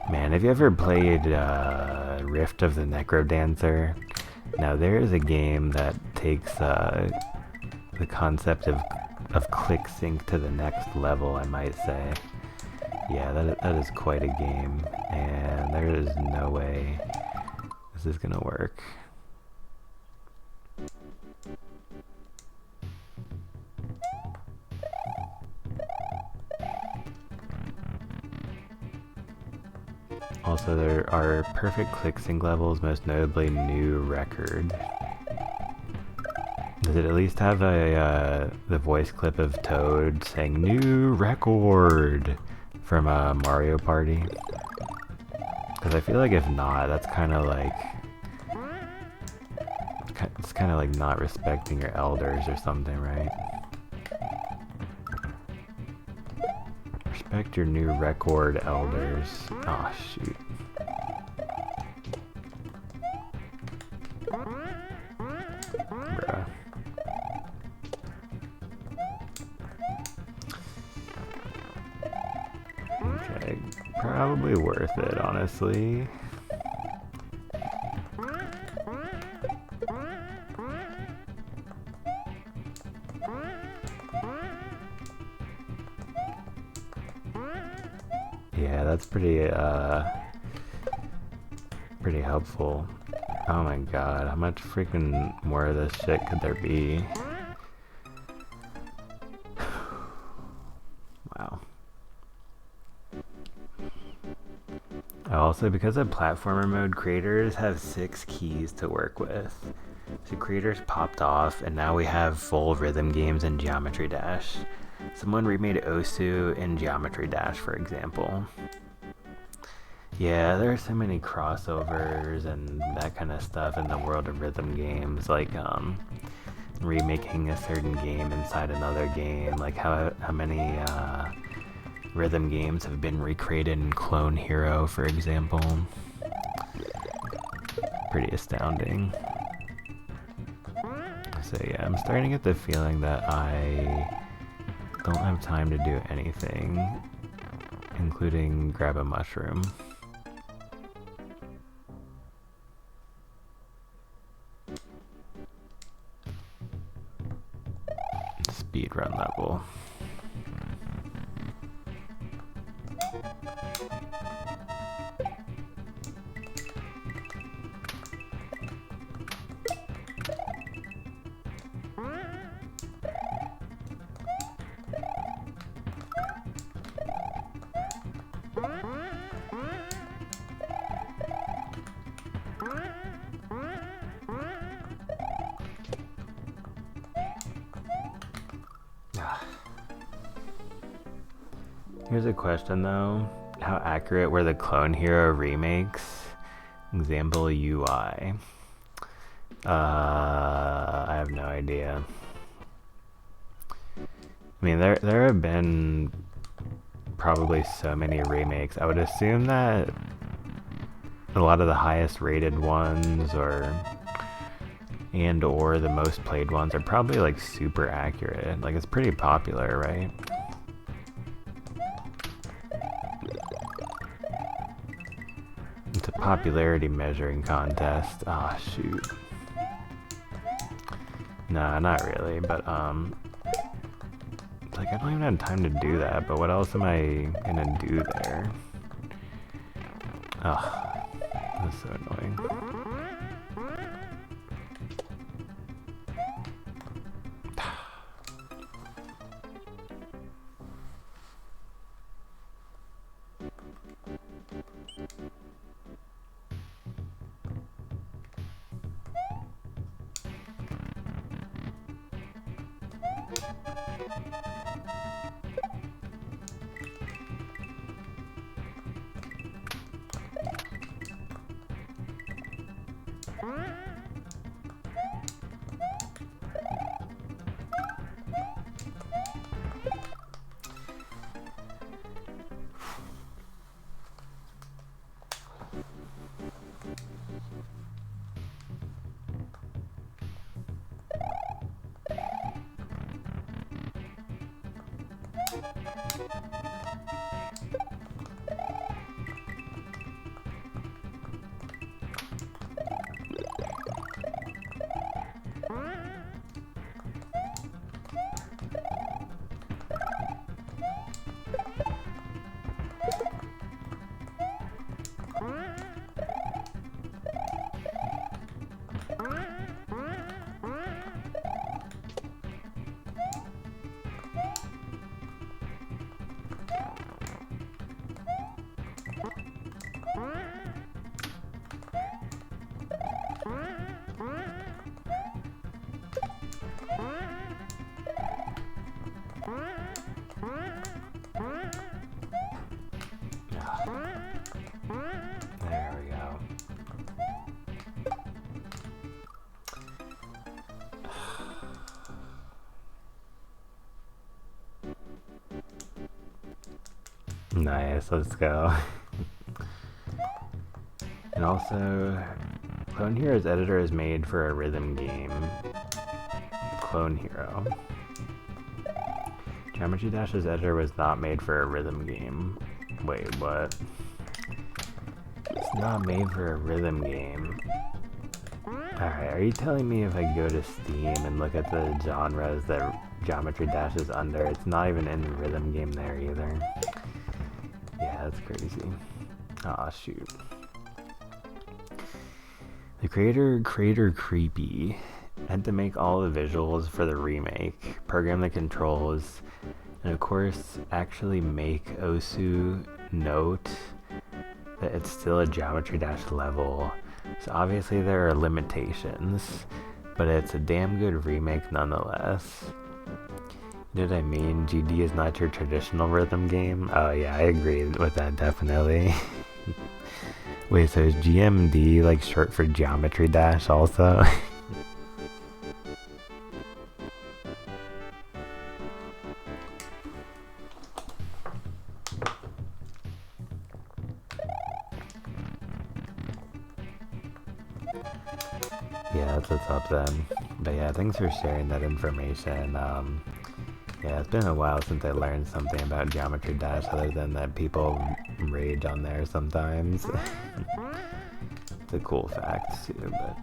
Man, have you ever played Rift of the Necrodancer? Now there is a game that takes the concept of click sync to the next level, I might say. Yeah, that is quite a game, and there is no way this is gonna work. Also, there are perfect click sync levels, most notably New Record. Does it at least have the voice clip of Toad saying "New Record" from Mario Party? Because I feel like if not, that's kind of like it's kind of like not respecting your elders or something, right? Respect your New Record elders. Oh shoot. Bruh. Okay, probably worth it, honestly. Yeah, that's pretty helpful. Oh my god, how much freaking more of this shit could there be? Wow. Also, because of platformer mode, creators have 6 keys to work with. So creators popped off, and now we have full rhythm games in Geometry Dash. Someone remade Osu in Geometry Dash, for example. Yeah, there are so many crossovers and that kind of stuff in the world of rhythm games, like remaking a certain game inside another game, like how many rhythm games have been recreated in Clone Hero, for example. Pretty astounding. So yeah, I'm starting to get the feeling that I don't have time to do anything, including grab a mushroom. Speedrun level. Here's a question though. How accurate were the Clone Hero remakes? Example UI. I have no idea. I mean, there have been probably so many remakes. I would assume that a lot of the highest rated ones or the most played ones are probably like super accurate. Like it's pretty popular, right? It's a popularity measuring contest. Ah, shoot. Nah, not really, but like I don't even have time to do that, but what else am I gonna do there? Ugh, that's so annoying. There we go. Nice, let's go. And also, Clone Hero's editor is made for a rhythm game. Clone Hero. Geometry Dash's editor was not made for a rhythm game. Wait, what? It's not made for a rhythm game. Alright, are you telling me if I go to Steam and look at the genres that Geometry Dash is under, it's not even in the rhythm game there either? Yeah, that's crazy. Aw, shoot. The creator Creepy had to make all the visuals for the remake, program the controls, and of course actually make Osu note that it's still a Geometry Dash level. So obviously there are limitations, but it's a damn good remake nonetheless. You know what I mean? GD is not your traditional rhythm game. Oh yeah, I agree with that definitely. Wait, so is GMD like short for Geometry Dash also? Yeah, that's what's up then. But yeah, thanks for sharing that information. Yeah, it's been a while since I learned something about Geometry Dash other than that people rage on there sometimes. It's a cool fact too, but...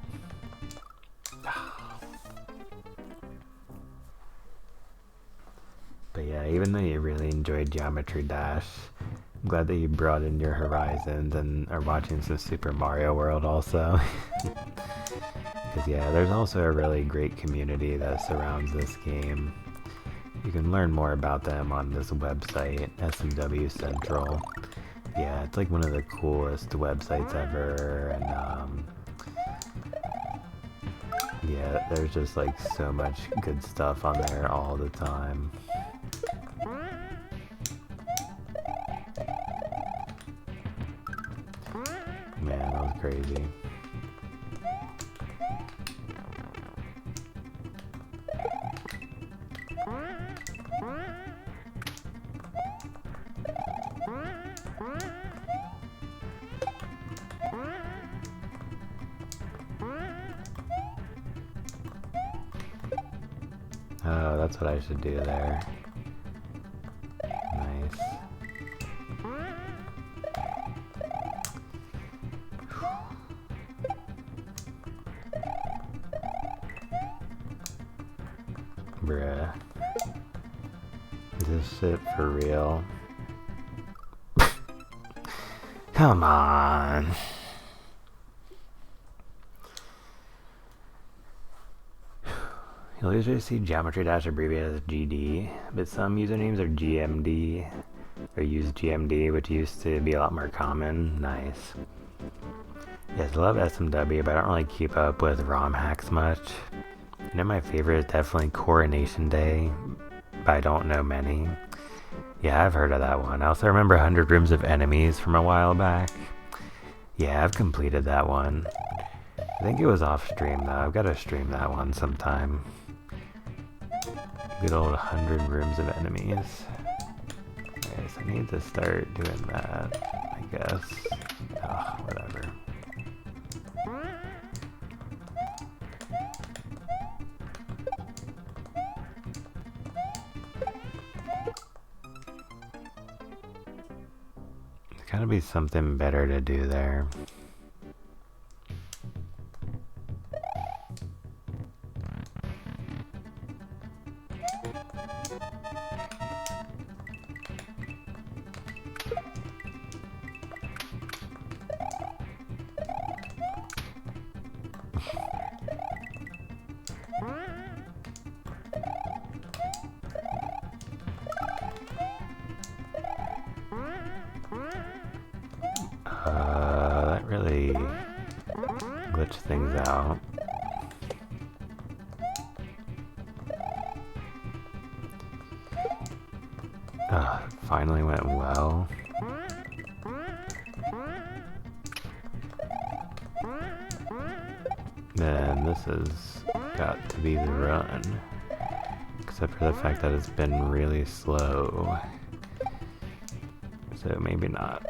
But yeah, even though you really enjoyed Geometry Dash, I'm glad that you brought in your horizons and are watching some Super Mario World also. Because yeah, there's also a really great community that surrounds this game. You can learn more about them on this website, SMW Central. Yeah, it's like one of the coolest websites ever, and yeah, there's just like so much good stuff on there all the time. crazy. Oh, that's what I should do there. Nice. Bruh. Is this shit for real? Come on. You'll usually see Geometry Dash abbreviated as GD, but some usernames are GMD, or use GMD, which used to be a lot more common. Nice. Yes, I love SMW, but I don't really keep up with ROM hacks much. You know, my favorite is definitely Coronation Day, but I don't know many. Yeah, I've heard of that one. I also remember 100 Rooms of Enemies from a while back. Yeah, I've completed that one. I think it was off stream though. I've got to stream that one sometime. Good old 100 Rooms of Enemies. Okay, so I need to start doing that, I guess. Oh, whatever. There's gotta be something better to do there. That really glitched things out. Finally went well. Then this has got to be the run. Except for the fact that it's been really slow. So maybe not.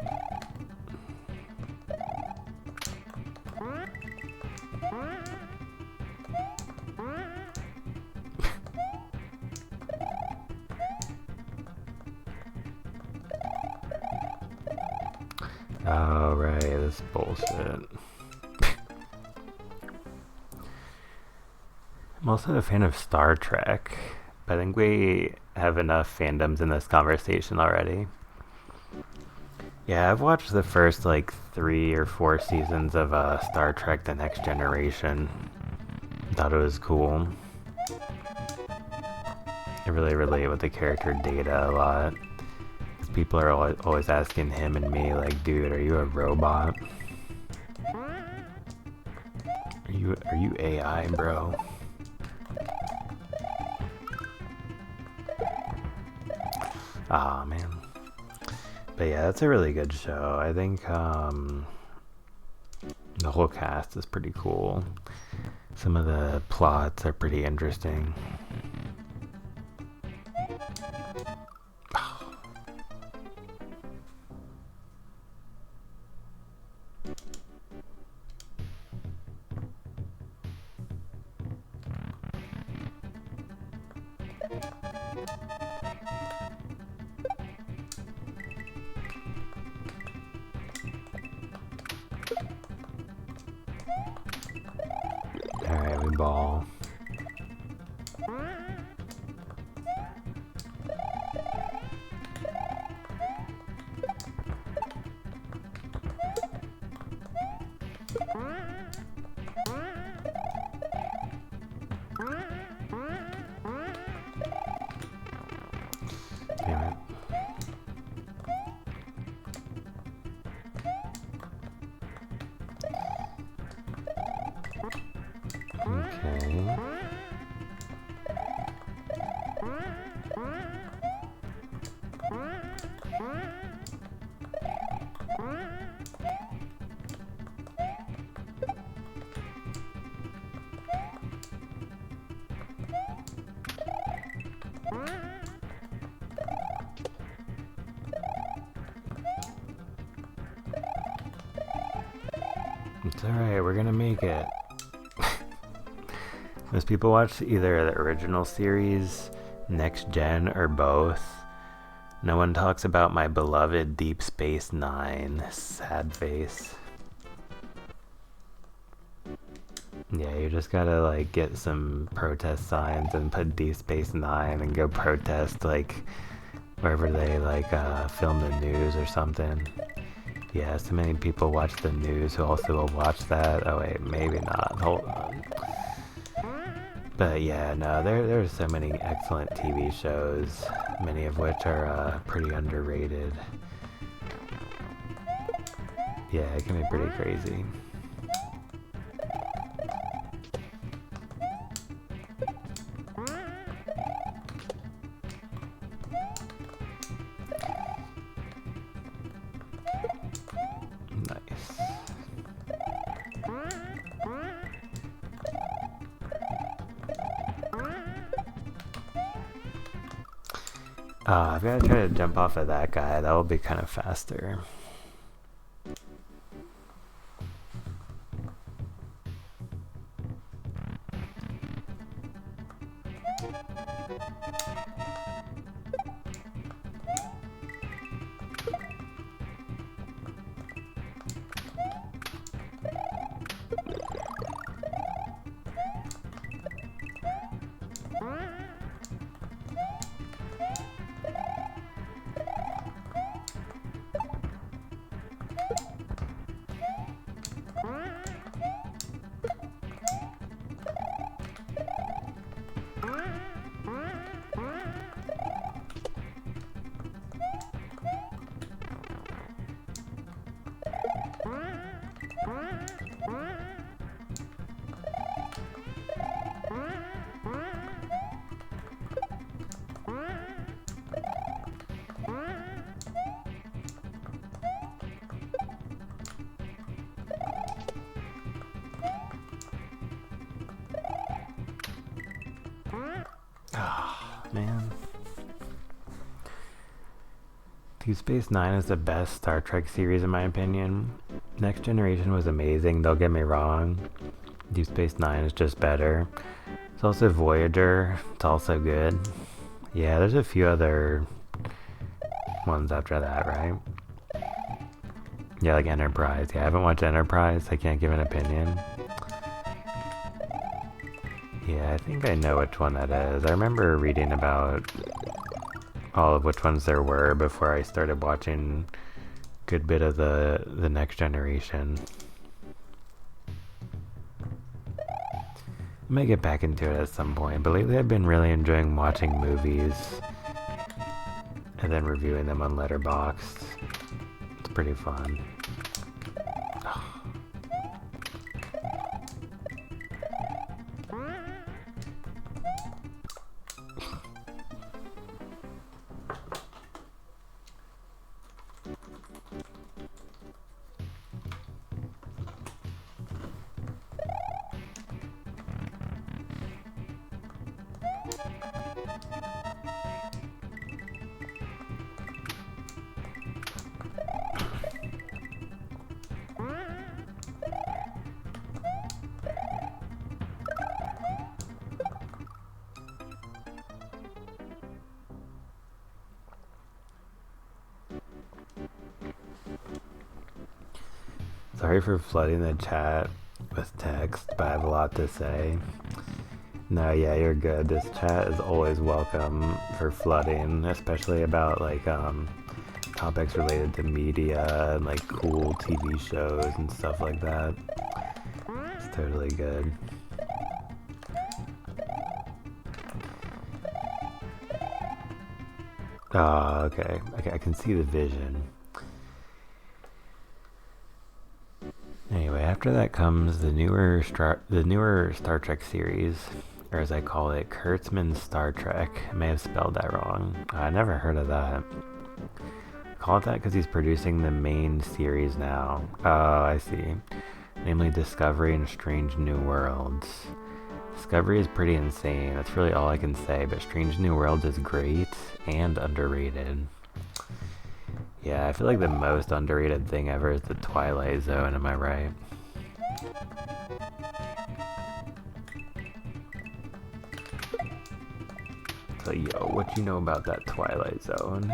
Oh, right, this bullshit. I'm also a fan of Star Trek, but I think we have enough fandoms in this conversation already. Yeah, I've watched the first like 3 or 4 seasons of Star Trek The Next Generation. Thought it was cool. I really relate with the character Data a lot. People are always asking him and me, like, dude, are you a robot? Are you AI, bro? Ah, man. But yeah, that's a really good show. I think the whole cast is pretty cool. Some of the plots are pretty interesting. Alright, we ball. It's alright, we're gonna make it. Most people watch either the original series, Next Gen, or both. No one talks about my beloved Deep Space Nine. Sad face. Yeah, you just gotta like get some protest signs and put Deep Space Nine and go protest like wherever they like film the news or something. Yeah, so many people watch the news who also will watch that. Oh wait, maybe not. Hold on. But yeah, no, there's so many excellent TV shows, many of which are pretty underrated. Yeah, it can be pretty crazy. Nice. I've got to try to jump off of that guy. That will be kind of faster. Man. Deep Space Nine is the best Star Trek series in my opinion. Next Generation was amazing, don't get me wrong. Deep Space Nine is just better. It's also Voyager, it's also good. Yeah, there's a few other ones after that, right? Yeah, like Enterprise. Yeah, I haven't watched Enterprise, I can't give an opinion. Yeah, I think I know which one that is. I remember reading about all of which ones there were before I started watching a good bit of the Next Generation. I may get back into it at some point, but lately I've been really enjoying watching movies and then reviewing them on Letterboxd. It's pretty fun. Sorry for flooding the chat with text, but I have a lot to say. No, yeah, you're good. This chat is always welcome for flooding, especially about like topics related to media and like cool TV shows and stuff like that. It's totally good. Oh, okay. I can see the vision. Anyway, after that comes the newer Star Trek series, or as I call it, Kurtzman's Star Trek. I may have spelled that wrong. I never heard of that. I call it that because he's producing the main series now. Oh, I see. Namely Discovery and Strange New Worlds. Discovery is pretty insane. That's really all I can say, but Strange New Worlds is great and underrated. Yeah, I feel like the most underrated thing ever is the Twilight Zone, am I right? So, yo, what you know about that Twilight Zone?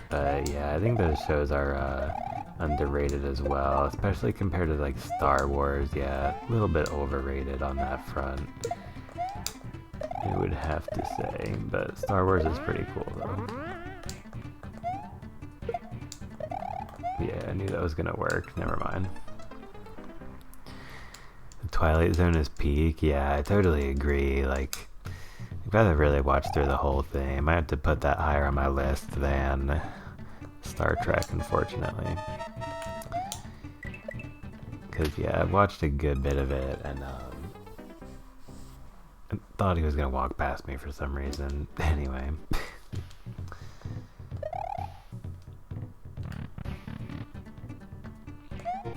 But yeah, I think those shows are underrated as well, especially compared to like Star Wars. Yeah, a little bit overrated on that front, I would have to say. But Star Wars is pretty cool though. Yeah, I knew that was gonna work. Never mind. The Twilight Zone is peak. Yeah, I totally agree. Like, I've got to really watch through the whole thing. I might have to put that higher on my list than Star Trek, unfortunately. Because, yeah, I've watched a good bit of it, and I thought he was going to walk past me for some reason. Anyway.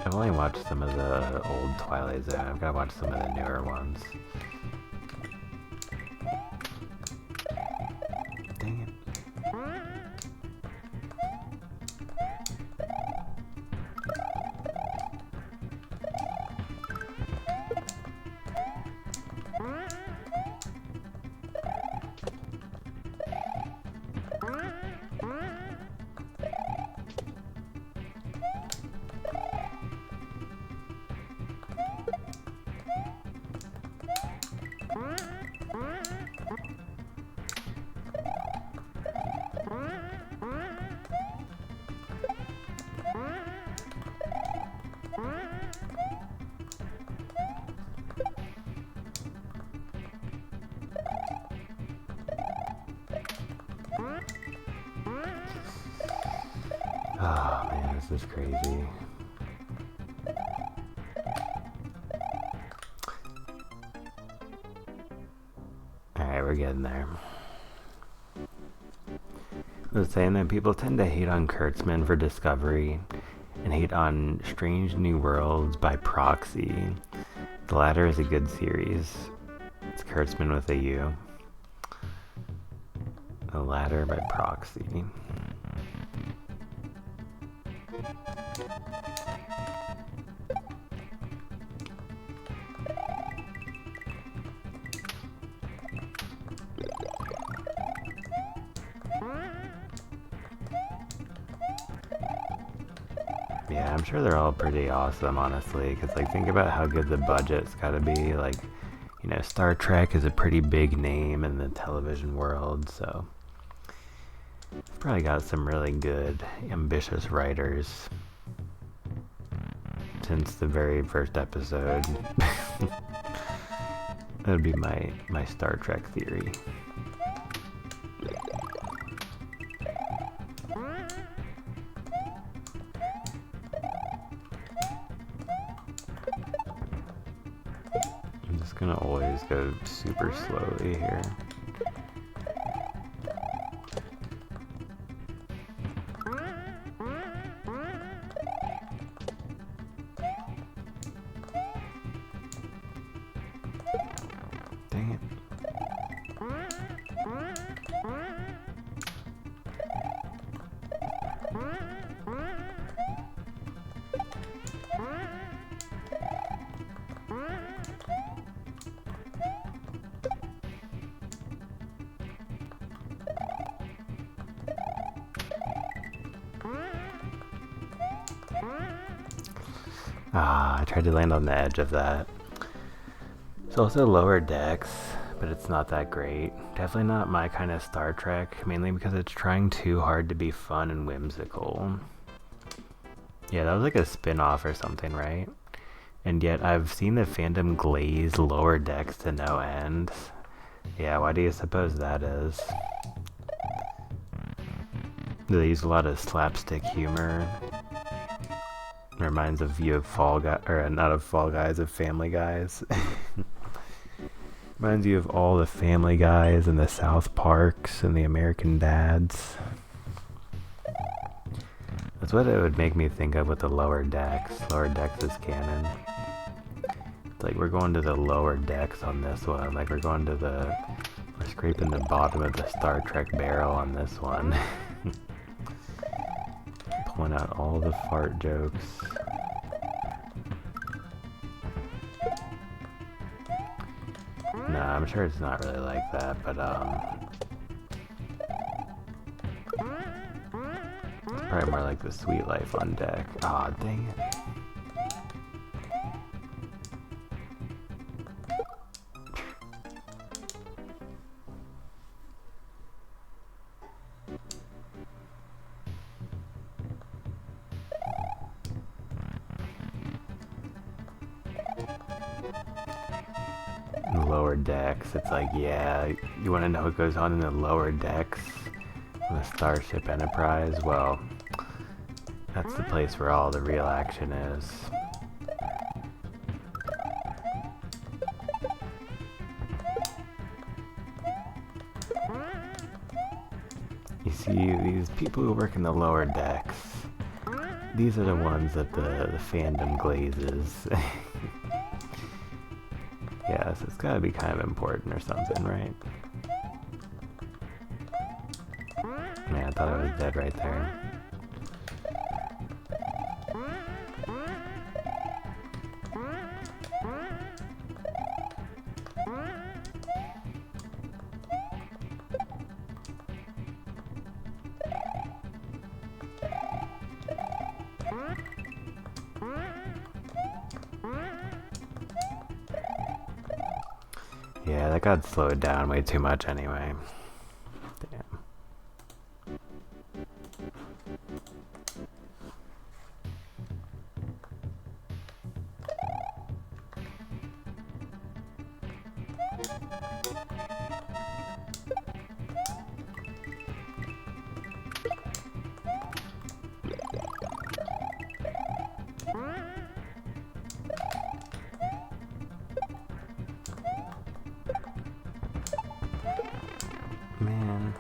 I've only watched some of the old Twilight Zone. I've got to watch some of the newer ones. Dang it. Oh man, this is crazy. Alright, we're getting there. I was saying that people tend to hate on Kurtzman for Discovery and hate on Strange New Worlds by proxy. The latter is a good series. It's Kurtzman with a U. The latter by proxy. Yeah, I'm sure they're all pretty awesome, honestly, because, like, think about how good the budget's gotta be. Like, you know, Star Trek is a pretty big name in the television world, so it's probably got some really good, ambitious writers since the very first episode. That would be my Star Trek theory. I'm just gonna always go super slowly here. Dang it. Ah, I tried to land on the edge of that. It's also Lower Decks, but it's not that great. Definitely not my kind of Star Trek, mainly because it's trying too hard to be fun and whimsical. Yeah, that was like a spin-off or something, right? And yet I've seen the fandom glaze Lower Decks to no end. Yeah, why do you suppose that is? Do they use a lot of slapstick humor? Reminds of you of Fall Guy, or not of Fall Guys, of Family Guys. Reminds you of all the Family Guys and the South Parks and the American Dads. That's what it would make me think of with the Lower Decks. Lower Decks is canon. It's like we're going to the lower decks on this one. Like we're scraping the bottom of the Star Trek barrel on this one. Pulling out all the fart jokes. No, I'm sure it's not really like that, but it's probably more like the sweet life on deck. Aw, dang it. Lower decks, it's like, yeah, you want to know what goes on in the lower decks on the Starship Enterprise? Well, that's the place where all the real action is. You see, these people who work in the lower decks, these are the ones that the fandom glazes. Yeah, so it's gotta be kind of important or something, right? Man, I thought I was dead right there. Yeah, that got slowed down way too much anyway. Damn. Man.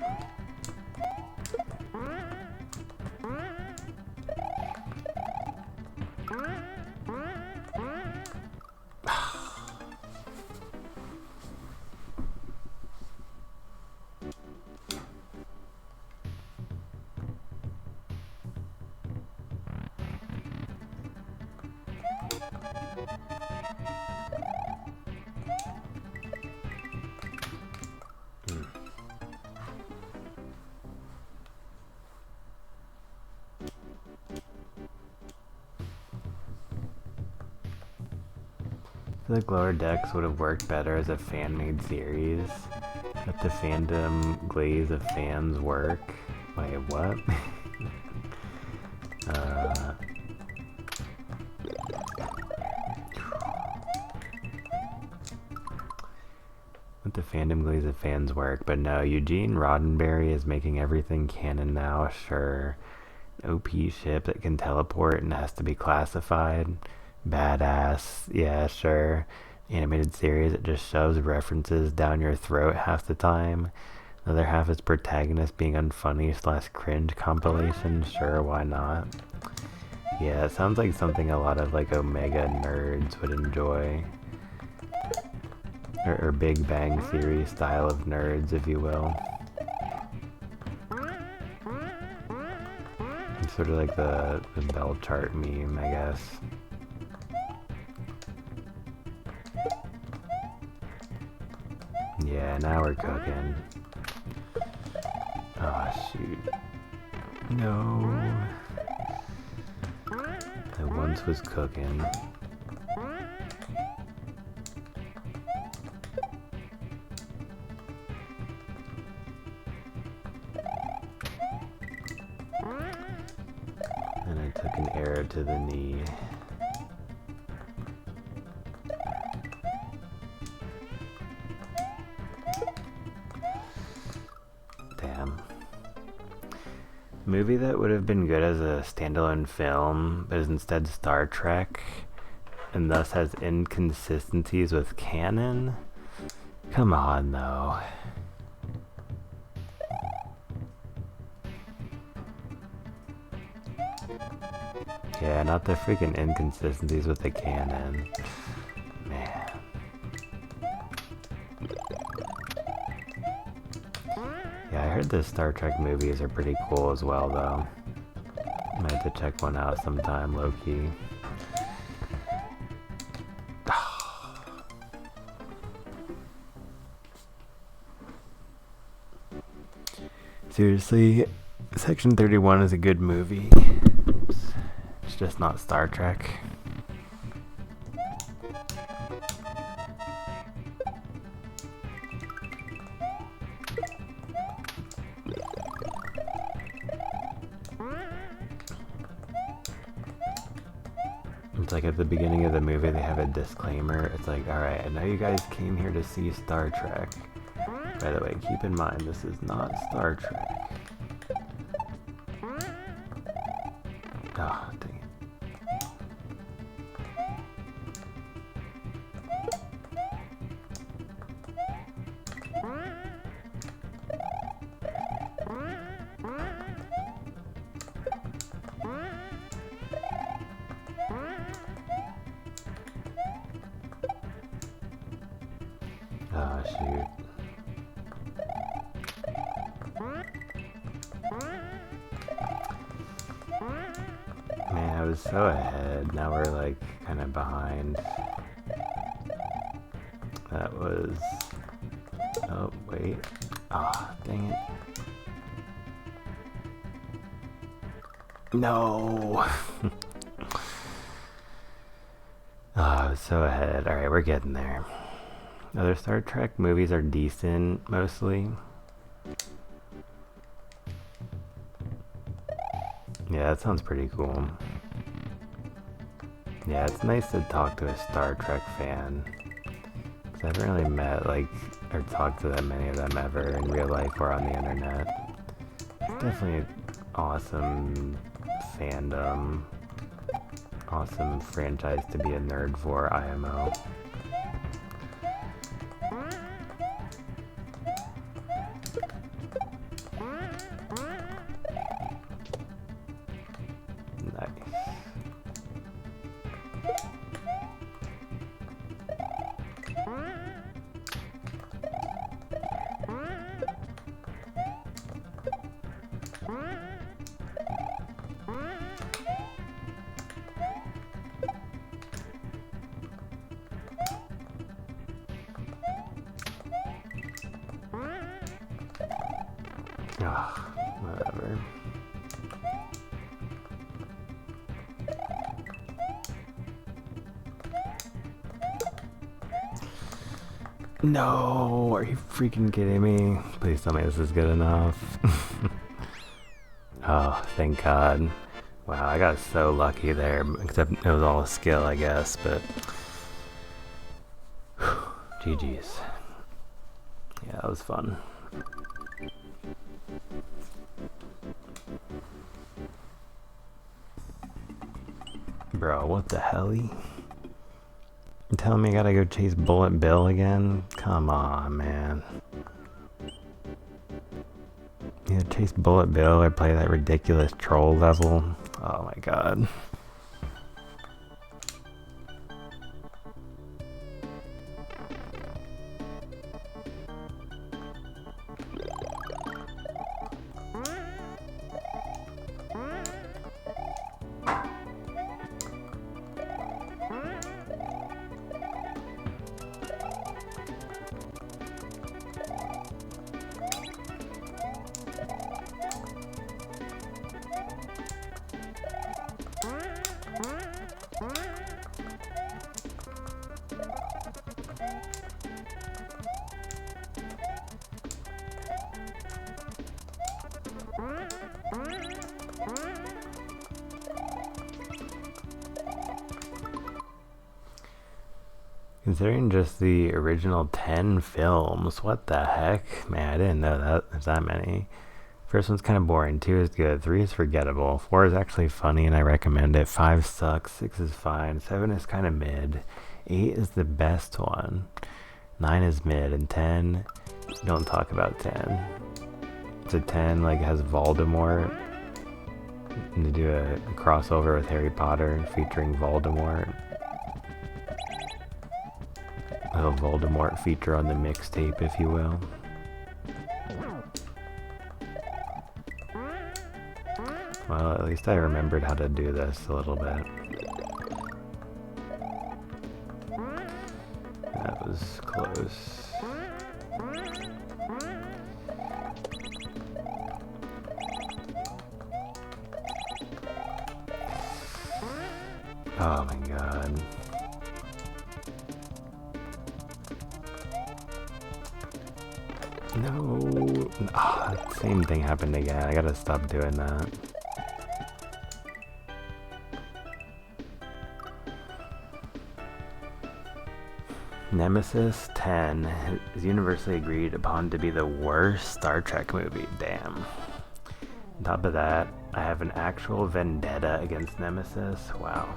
I feel like Lower Decks would have worked better as a fan-made series. Let the fandom glaze of fans work. Wait, what? Let the fandom glaze of fans work, but no, Eugene Roddenberry is making everything canon now, sure. OP ship that can teleport and has to be classified. Badass, yeah, sure. Animated series that just shoves references down your throat half the time. The other half is protagonist being unfunny / cringe compilation, sure, why not? Yeah, it sounds like something a lot of like Omega nerds would enjoy. Or Big Bang Theory style of nerds, if you will. It's sort of like the bell chart meme, I guess. Yeah, now we're cooking. Oh, shoot. No. I once was cooking. And I took an arrow to the knee. Damn. Movie that would have been good as a standalone film, but is instead Star Trek, and thus has inconsistencies with canon? Come on, though. Yeah, not the freaking inconsistencies with the canon. Man. Yeah, I heard the Star Trek movies are pretty cool as well, though. Might have to check one out sometime, low-key. seriously, Section 31 is a good movie. It's just not Star Trek. It's like at the beginning of the movie they have a disclaimer. It's like, alright, I know you guys came here to see Star Trek. By the way, keep in mind this is not Star Trek. Ah, oh, dang it. Ah, shoot. Man, I was so ahead. Now we're like kind of behind. That was... Oh, wait. Ah, dang it. No! I was so ahead. Alright, we're getting there. Other Star Trek movies are decent, mostly. Yeah, that sounds pretty cool. Yeah, it's nice to talk to a Star Trek fan. Because I haven't really met, like, or talked to that many of them ever in real life or on the internet. It's definitely an awesome fandom. Awesome franchise to be a nerd for, IMO. Ugh, whatever. No, are you freaking kidding me? Please tell me this is good enough. Oh, thank God. Wow, I got so lucky there, except it was all a skill, I guess, but... GG's. Yeah, that was fun. Bro, what the hell? You telling me I gotta go chase Bullet Bill again? Come on, man. Yeah, chase Bullet Bill or play that ridiculous troll level. Oh my God. Considering just the original 10 films, what the heck? Man, I didn't know that there's that many. First one's kind of boring, 2 is good, 3 is forgettable, 4 is actually funny and I recommend it, 5 sucks, 6 is fine, 7 is kind of mid, 8 is the best one, 9 is mid, and 10, don't talk about 10. So 10 like has Voldemort, and to do a crossover with Harry Potter featuring Voldemort. A little Voldemort feature on the mixtape, if you will. Well, at least I remembered how to do this a little bit. That was close. Oh my god. No. Ah, same thing happened again. I gotta stop doing that. Nemesis 10 is universally agreed upon to be the worst Star Trek movie. Damn. On top of that, I have an actual vendetta against Nemesis. Wow.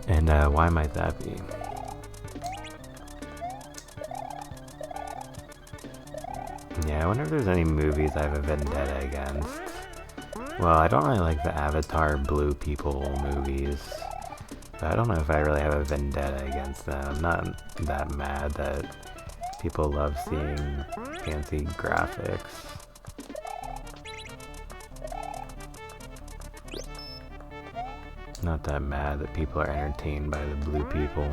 And why might that be? Yeah, I wonder if there's any movies I have a vendetta against. Well, I don't really like the Avatar Blue People movies. But I don't know if I really have a vendetta against them. I'm not that mad that people love seeing fancy graphics. Not that mad that people are entertained by the blue people.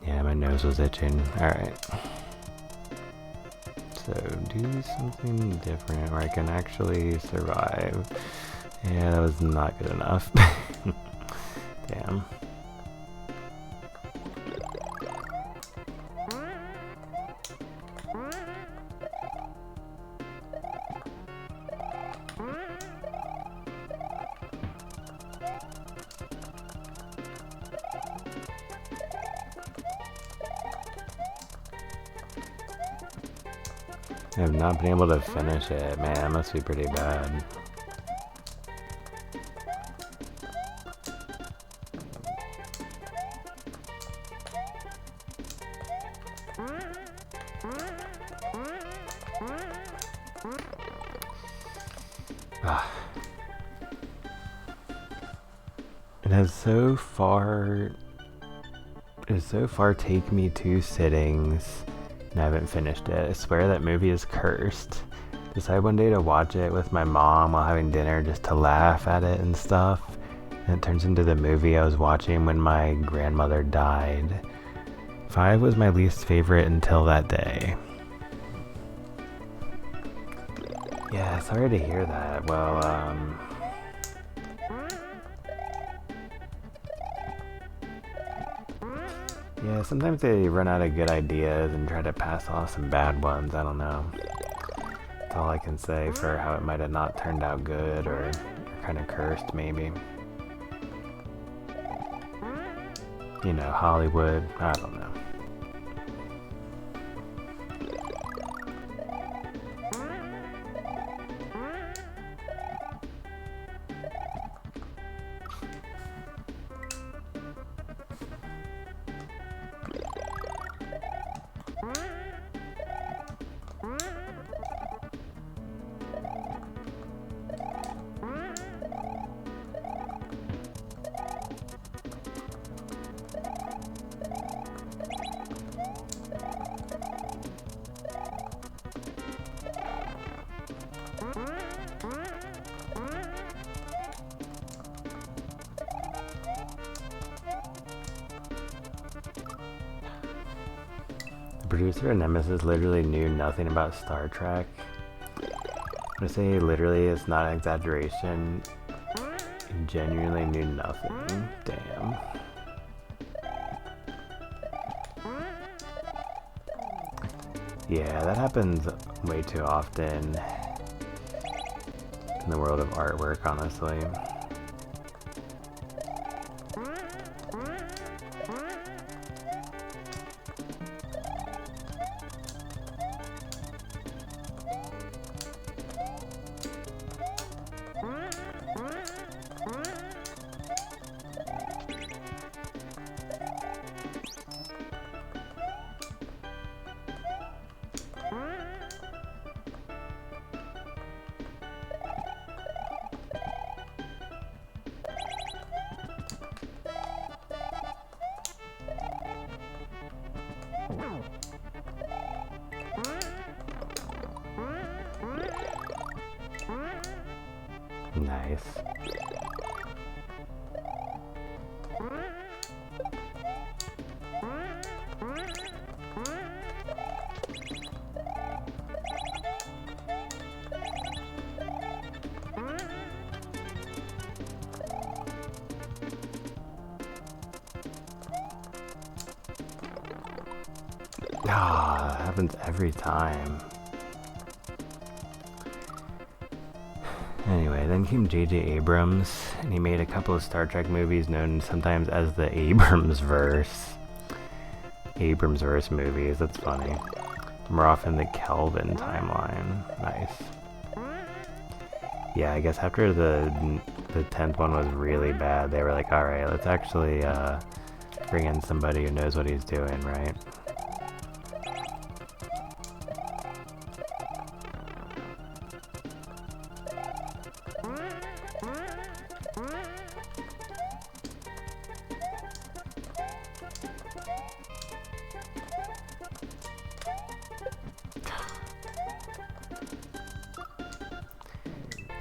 Yeah, my nose was itching. Alright. So, do something different where I can actually survive. Yeah, that was not good enough. Damn. I have not been able to finish it. Man, that must be pretty bad. It has so far taken me 2 sittings and I haven't finished it. I swear that movie is cursed. Decided one day to watch it with my mom while having dinner just to laugh at it and stuff. And it turns into the movie I was watching when my grandmother died. 5 was my least favorite until that day. Yeah, sorry to hear that. Well, yeah, sometimes they run out of good ideas and try to pass off some bad ones. I don't know. That's all I can say for how it might have not turned out good or kind of cursed, maybe. You know, Hollywood. I don't know. The producer of Nemesis literally knew nothing about Star Trek. I'm gonna say literally, it's not an exaggeration. He genuinely knew nothing. Damn. Yeah, that happens way too often in the world of artwork, honestly. Nice. Ah, that happens every time. Anyway, then came J.J. Abrams, and he made a couple of Star Trek movies known sometimes as the Abramsverse. Abramsverse movies, that's funny. More often the Kelvin timeline. Nice. Yeah, I guess after the 10th one was really bad, they were like, alright, let's actually bring in somebody who knows what he's doing, right?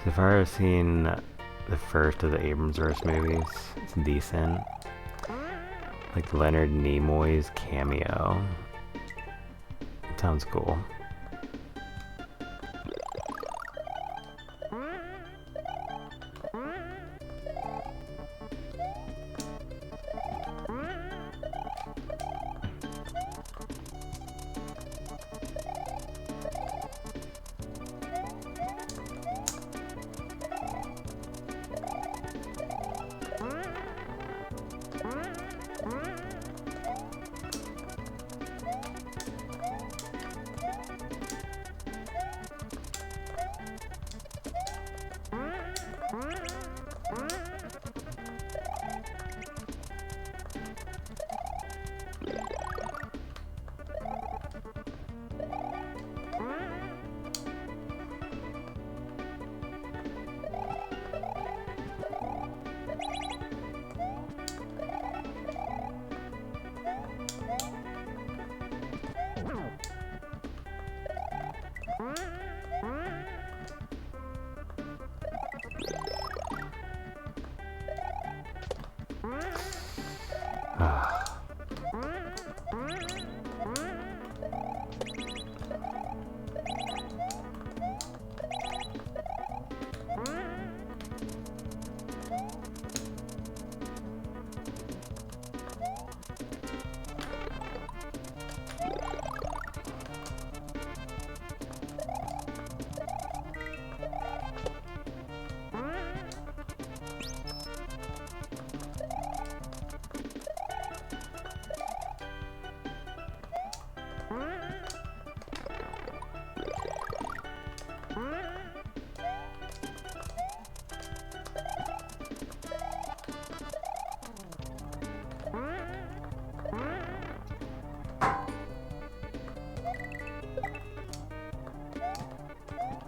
So far I've seen the first of the Abramsverse movies. It's decent. Like Leonard Nimoy's cameo. Sounds cool.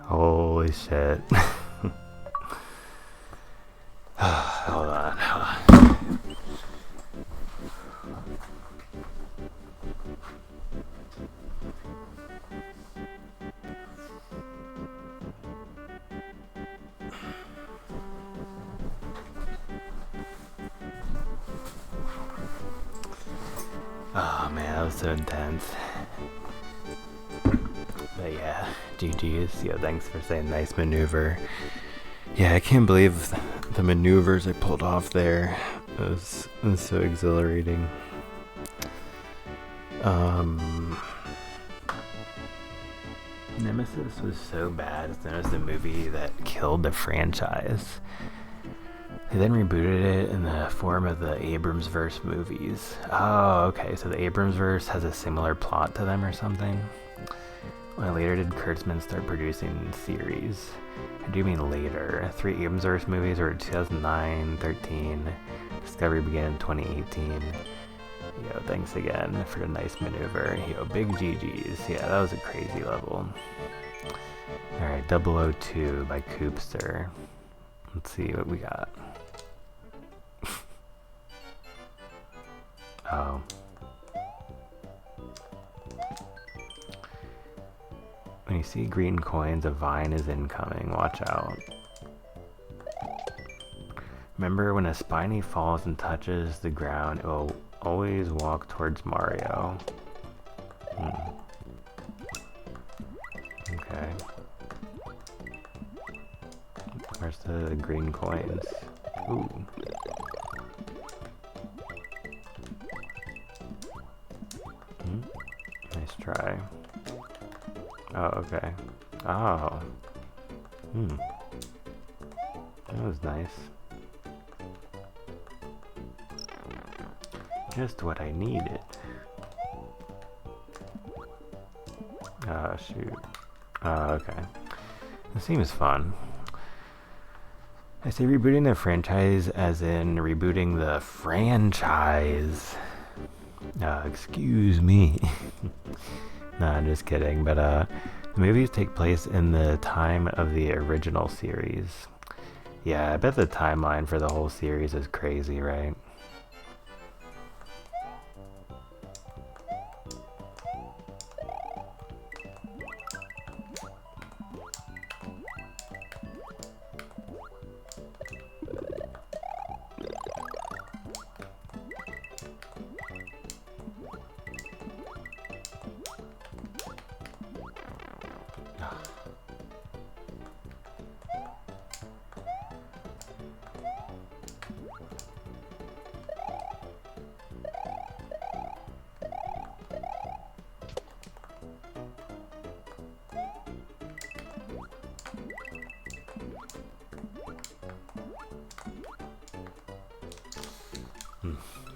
Holy shit. Hold on. Oh man, that was so intense. But yeah, GG's. Yeah, thanks for saying nice maneuver. Yeah, I can't believe the maneuvers I pulled off there. It was so exhilarating. Nemesis was so bad. It's known as the movie that killed the franchise. They then rebooted it in the form of the Abramsverse movies. Oh, okay, so the Abramsverse has a similar plot to them or something? Well, later did Kurtzman start producing series? I do mean later. 3 Abramsverse movies were 2009, 13. Discovery began in 2018. Yo, thanks again for the nice maneuver. Yo, big GG's. Yeah, that was a crazy level. Alright, 002 by Coopster. Let's see what we got. Oh. When you see green coins, a vine is incoming. Watch out. Remember, when a Spiny falls and touches the ground, it will always walk towards Mario. Okay. Where's the green coins? Ooh. Nice try. Oh, okay. Oh. That was nice. Just what I needed. Oh, shoot. Oh, okay. This seems fun. I say rebooting the franchise as in rebooting the franchise. Excuse me. No, I'm just kidding. But the movies take place in the time of the original series. Yeah, I bet the timeline for the whole series is crazy, right?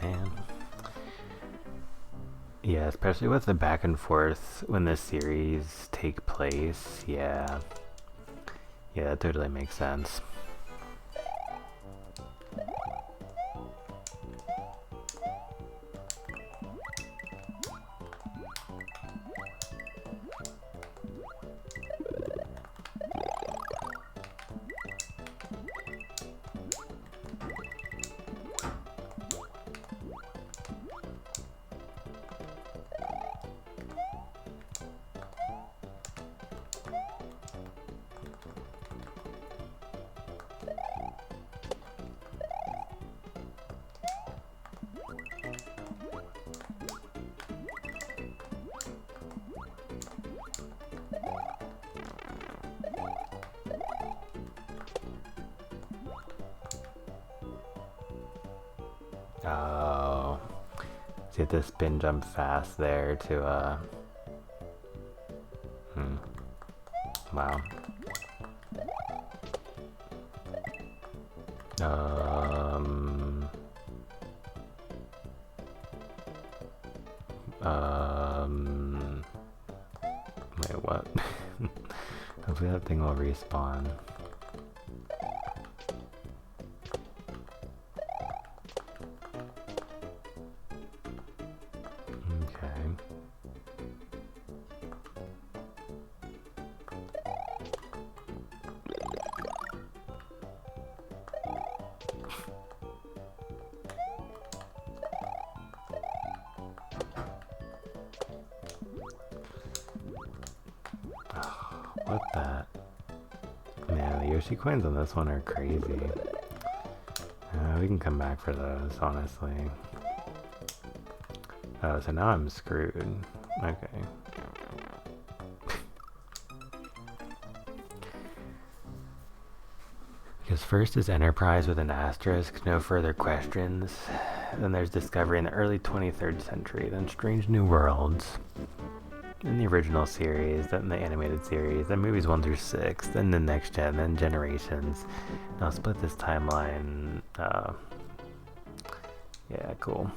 Man. Yeah, especially with the back and forth when the series take place. Yeah. Yeah, that totally makes sense. Oh. So you have to spin jump fast there to, Wow. Um... Wait, what? Hopefully that thing will respawn. Okay. What the? Man, the Yoshi coins on this one are crazy. We can come back for those, honestly. Oh, so now I'm screwed. Okay. Because first is Enterprise with an asterisk, no further questions. Then there's Discovery in the early 23rd century. Then Strange New Worlds in the original series, then the animated series, then movies 1 through 6, then the next gen, then Generations. And I'll split this timeline. Yeah, cool.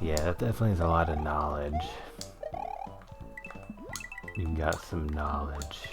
Yeah, that definitely is a lot of knowledge. You got some knowledge.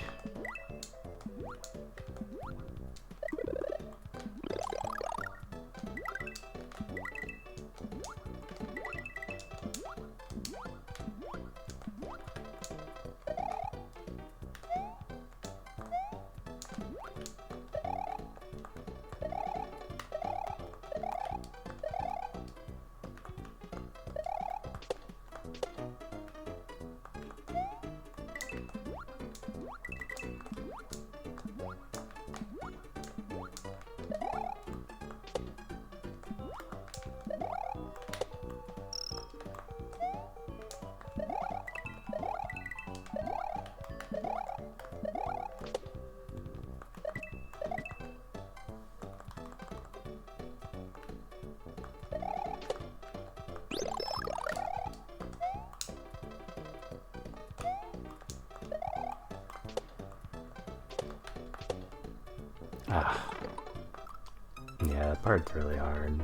part's really hard.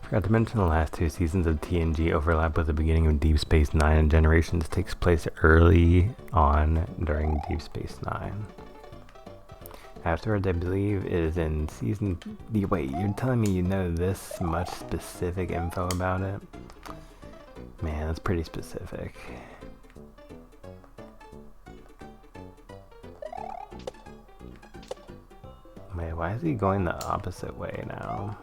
Forgot to mention the last 2 seasons of TNG overlap with the beginning of Deep Space Nine, and Generations takes place early on during Deep Space Nine. Afterwards, I believe, is in season... Wait, you're telling me you know this much specific info about it? Man, that's pretty specific. Wait, why is he going the opposite way now?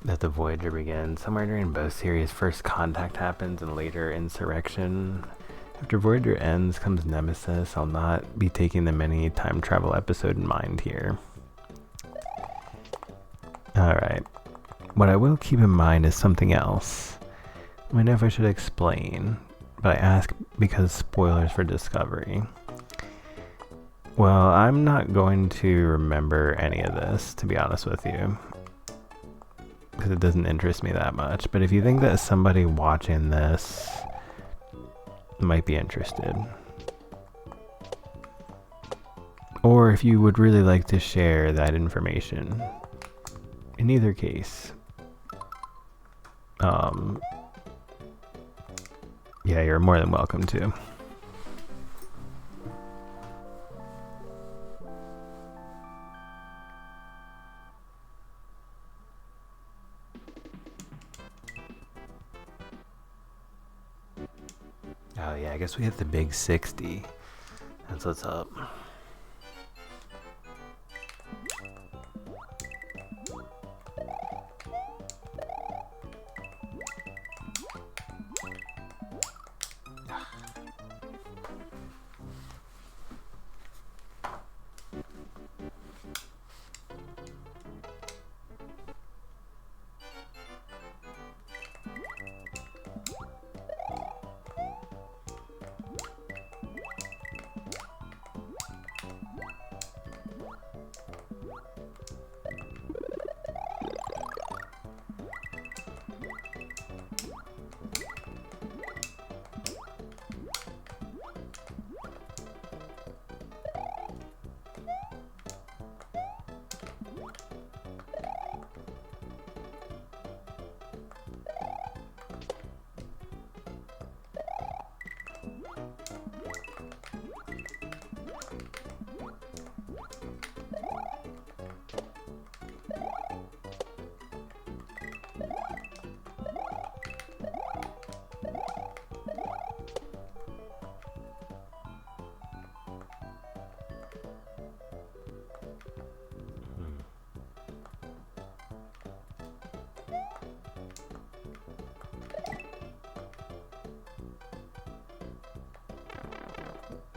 That the Voyager begins. Somewhere during both series, first contact happens and later insurrection. After Voyager ends comes Nemesis. I'll not be taking the mini time travel episode in mind here. Alright. What I will keep in mind is something else. I don't know if I should explain, but I ask because spoilers for Discovery. Well, I'm not going to remember any of this, to be honest with you, because it doesn't interest me that much. But if you think that somebody watching this might be interested, or if you would really like to share that information, in either case, yeah, you're more than welcome to. Oh yeah, I guess we hit the big 60. That's what's up.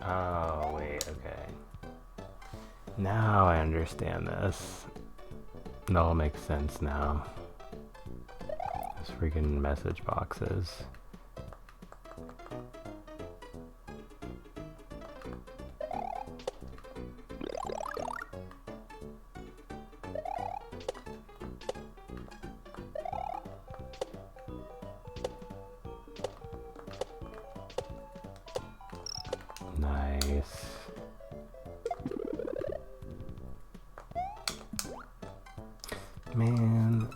Oh, wait, okay. Now I understand this. It all makes sense now. Those freaking message boxes. Nice. Man.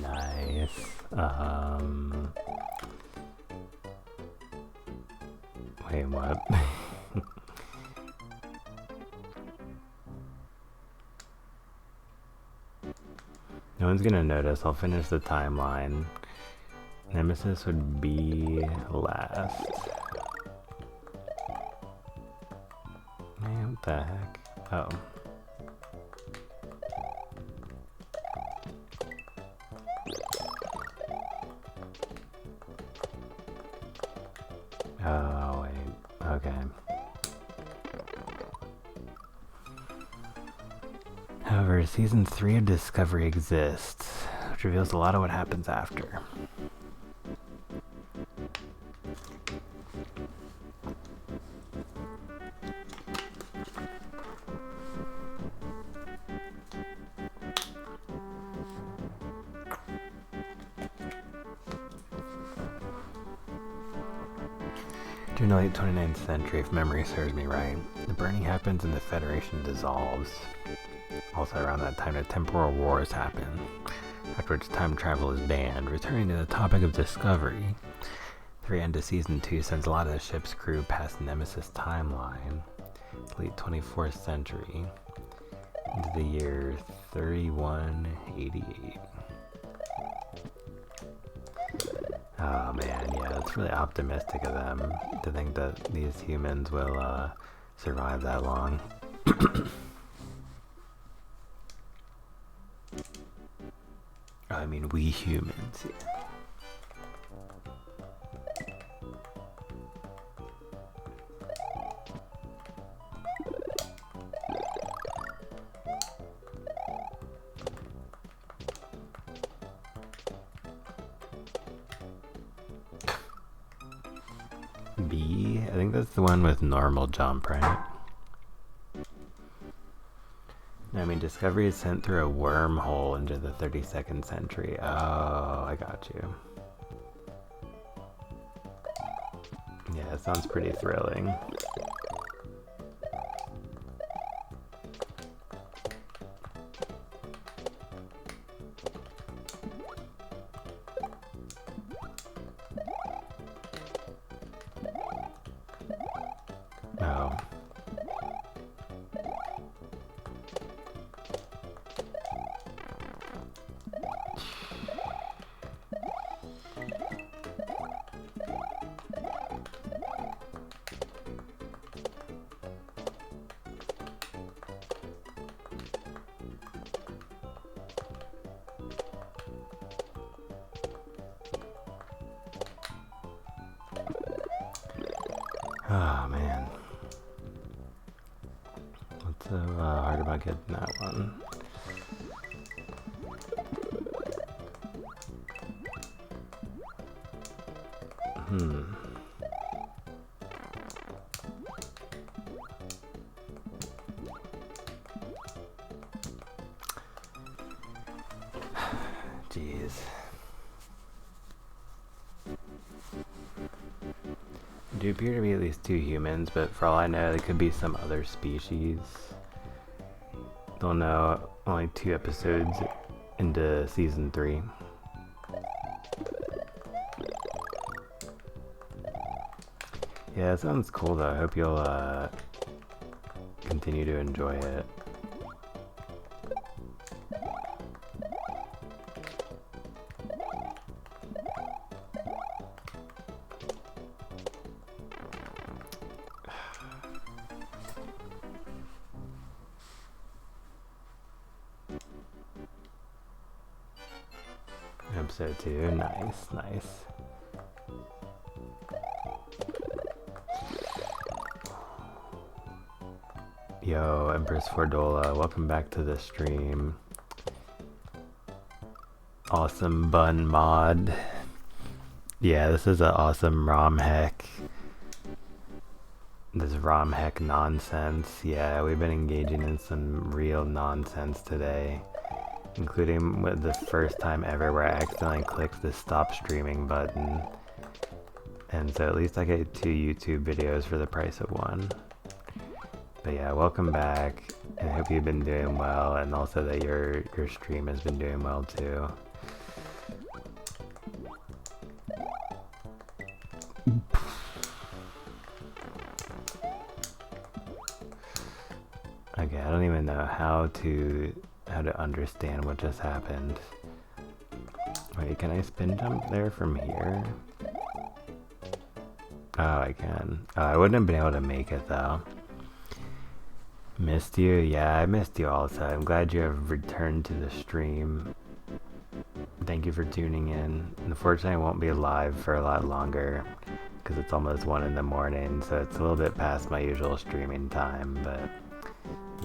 Nice. Wait, what? No one's gonna notice. I'll finish the timeline. Nemesis would be last. Man, what the heck? Oh. Oh, wait. Okay. However, Season 3 of Discovery exists, which reveals a lot of what happens after. During the late 29th century, if memory serves me right, the burning happens and the Federation dissolves. Also around that time, the temporal wars happen, after which time travel is banned. Returning to the topic of Discovery, the end of Season 2 sends a lot of the ship's crew past Nemesis timeline, late 24th century, into the year 3188. Oh man, yeah, it's really optimistic of them to think that these humans will survive that long. I mean, we humans. Yeah. B? I think that's the one with normal jump, right? I mean, Discovery is sent through a wormhole into the 32nd century. Oh, I got you. Yeah, it sounds pretty thrilling. Oh. Oh man. What's so hard about getting that one? do appear to be at least 2 humans, but for all I know, there could be some other species. Don't know, only 2 episodes into season 3. Yeah, it sounds cool though. I hope you'll continue to enjoy it. Episode 2, nice, nice. Yo, Empress Fordola, welcome back to the stream. Awesome bun mod. Yeah, this is an awesome ROM hack. This ROM hack nonsense. Yeah, we've been engaging in some real nonsense today. Including with the first time ever where I accidentally clicked the stop streaming button. And so at least I get 2 YouTube videos for the price of 1. But yeah, welcome back. And I hope you've been doing well, and also that your stream has been doing well too. Okay, I don't even know how to understand what just happened. Wait, can I spin jump there from here? Oh, I can. Oh, I wouldn't have been able to make it though. Missed you? Yeah, I missed you also. I'm glad you have returned to the stream. Thank you for tuning in. Unfortunately, I won't be live for a lot longer because it's almost 1 in the morning, so it's a little bit past my usual streaming time, but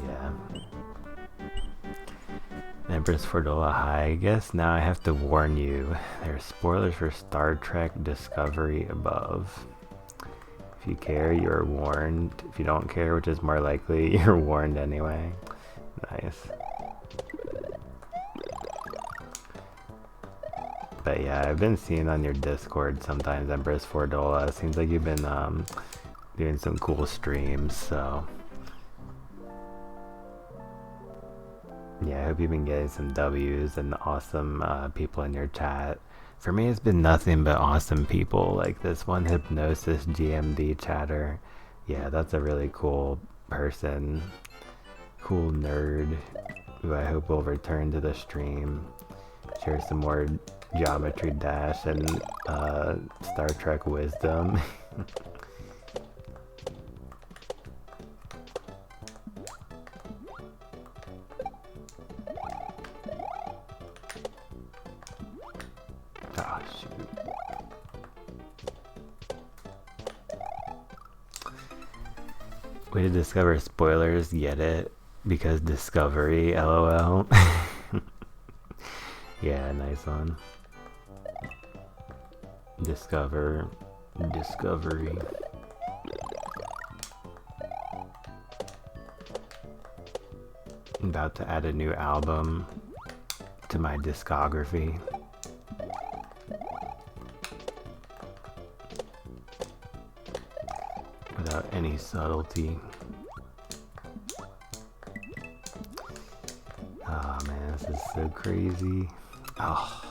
yeah. Empress Fordola, hi. I guess now I have to warn you. There are spoilers for Star Trek Discovery above. If you care, you're warned. If you don't care, which is more likely, you're warned anyway. Nice. But yeah, I've been seeing on your Discord sometimes, Empress Fordola. It seems like you've been doing some cool streams, so yeah, I hope you've been getting some W's and awesome people in your chat. For me, it's been nothing but awesome people, like this one Hypnosis GMD chatter. Yeah, that's a really cool person. Cool nerd who I hope will return to the stream. Share some more Geometry Dash and Star Trek wisdom. Oh, shoot. Way to discover spoilers, get it? Because Discovery, LOL. Yeah, nice one. Discovery. I'm about to add a new album to my discography. Without any subtlety. Oh man, this is so crazy. Oh.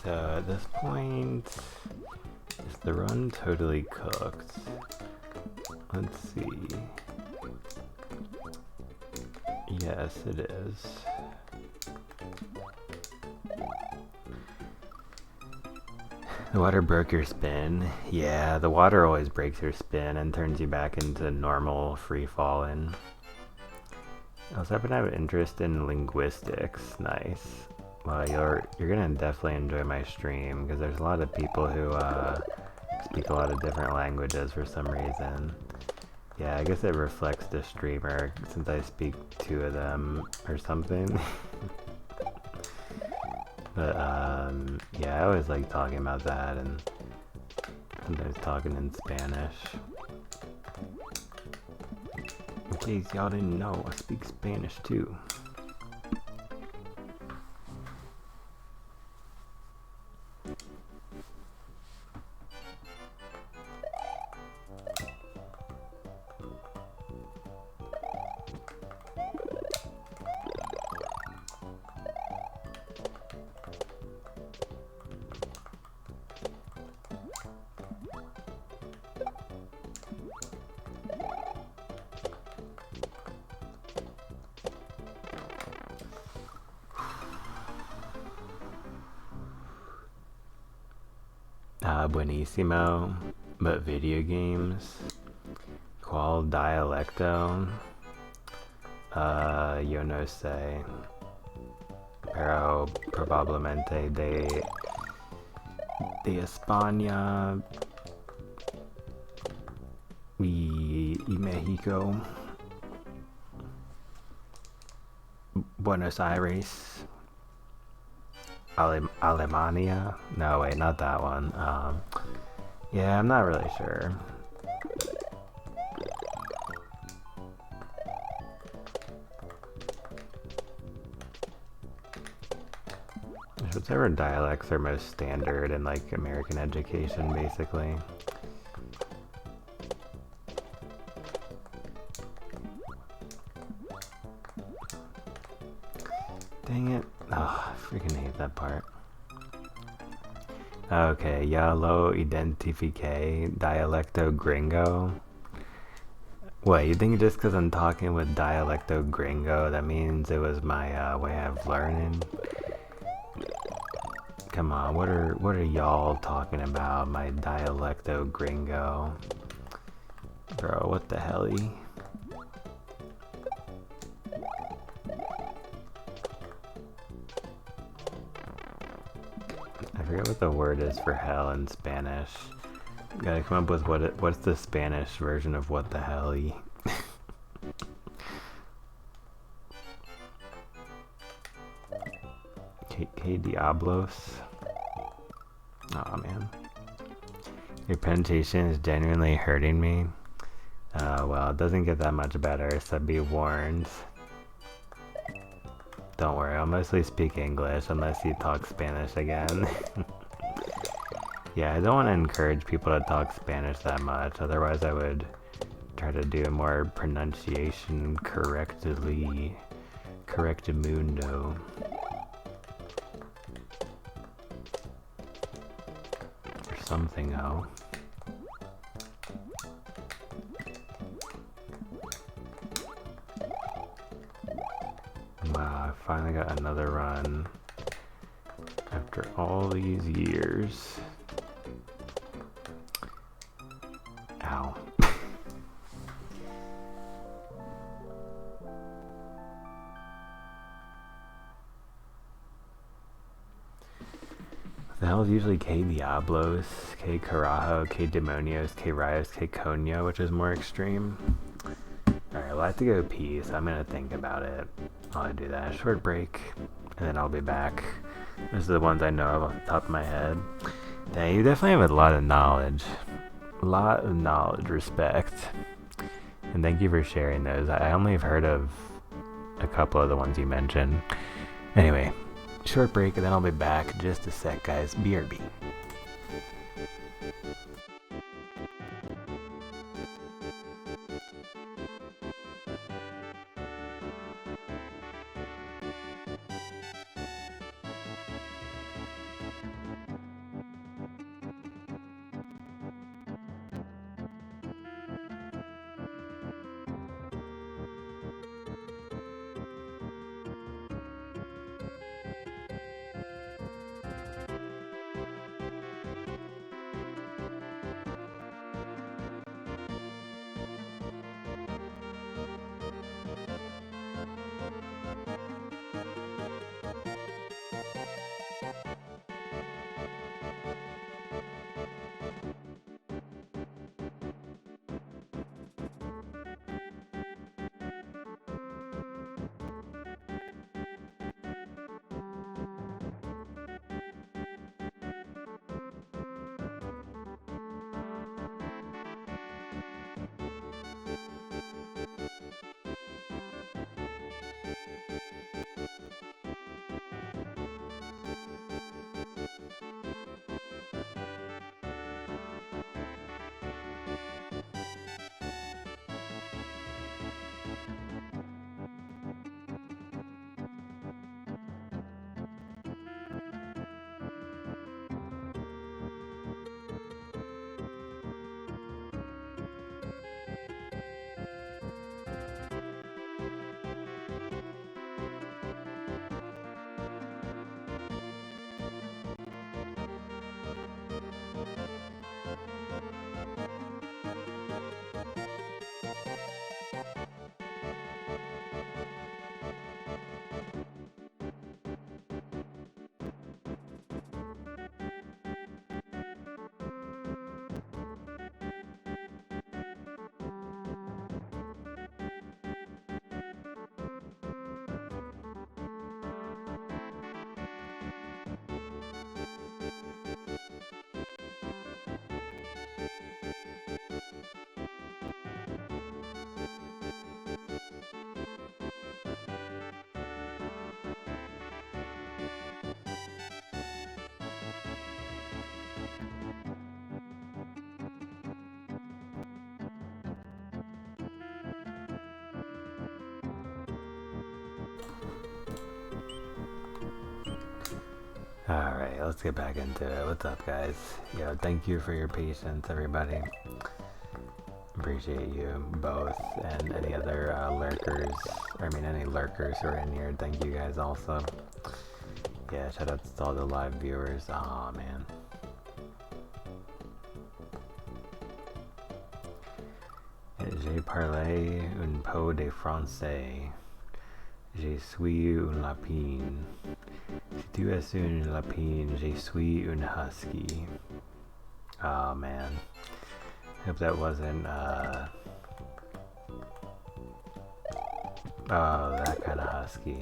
So at this point, is the run totally cooked? Let's see. Yes, it is. The water broke your spin. Yeah, the water always breaks your spin and turns you back into normal free falling. I also happen to have an interest in linguistics. Nice. Well, you're gonna definitely enjoy my stream because there's a lot of people who speak a lot of different languages for some reason. Yeah, I guess it reflects the streamer since I speak two of them or something. But yeah, I always like talking about that and sometimes talking in Spanish. In case y'all didn't know, I speak Spanish too. Buenissimo, but video games. Qual dialecto? Yo no sé. Pero probablemente de España y México. Buenos Aires. Alemania? No, wait, not that one. Yeah, I'm not really sure. Whichever dialects are most standard in like American education, basically. Dang it. Oh, I freaking hate that part. Okay, ya lo identifique dialecto gringo. What, you think just because I'm talking with dialecto gringo, that means it was my way of learning? Come on, what are y'all talking about? My dialecto gringo? Bro, what the hell-y? I forget what the word is for hell in Spanish. Gotta come up with what's the Spanish version of what the hell-y? Que Diablos? Aw, man. Your penetration is genuinely hurting me. Well, it doesn't get that much better, so be warned. Don't worry, I'll mostly speak English unless you talk Spanish again. Yeah, I don't want to encourage people to talk Spanish that much, otherwise I would try to do a more pronunciation correctamundo. Or something, oh. Wow, I finally got another run after all these years. Ow. The hell is usually Que Diablos, Que Carajo, Que Demonios, Que Rayos, Que Coño, which is more extreme. Alright, well I have to go pee, so I'm gonna think about it while I do that. Short break, and then I'll be back. Those are the ones I know of off the top of my head. Dang, you definitely have a lot of knowledge. Respect. And thank you for sharing those. I only have heard of a couple of the ones you mentioned. Anyway, short break and then I'll be back. Just a sec, guys. BRB. Alright, let's get back into it. What's up, guys? Yo, thank you for your patience, everybody. Appreciate you both, and any other any lurkers who are in here. Thank you guys also. Yeah, shout out to all the live viewers. Aw, man. Je parle un peu de français. Je suis un lapin. Si tu es un lapin, je suis un husky. Oh, man. Hope that wasn't, oh, that kind of husky.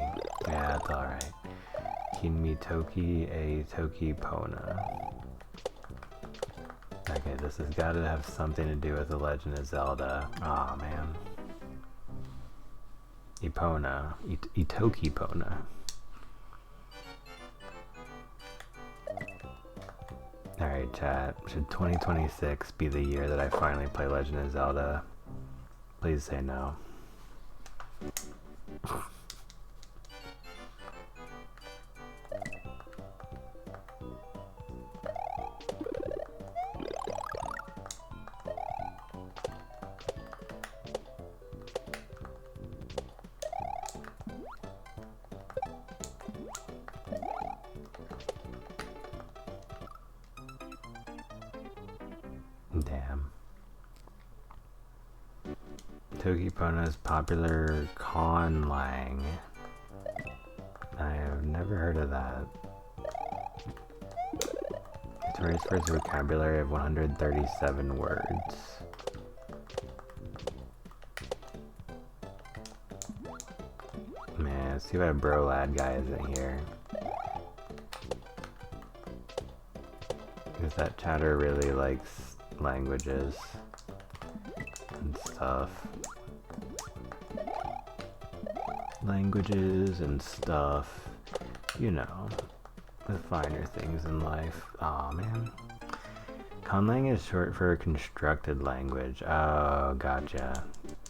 Yeah, it's alright. Kinmi Toki a Toki Pona. Okay, this has got to have something to do with The Legend of Zelda. Aw, man. Epona. Itoki Pona. Alright, chat. Should 2026 be the year that I finally play Legend of Zelda? Please say no. Damn. Tokipona's popular conlang. I have never heard of that. It's raised for its vocabulary of 137 words. Man, let's see what bro lad guy isn't here. Because that chatter really likes languages and stuff. Languages and stuff, you know, the finer things in life. Aw, man. Conlang is short for a constructed language. Oh, gotcha.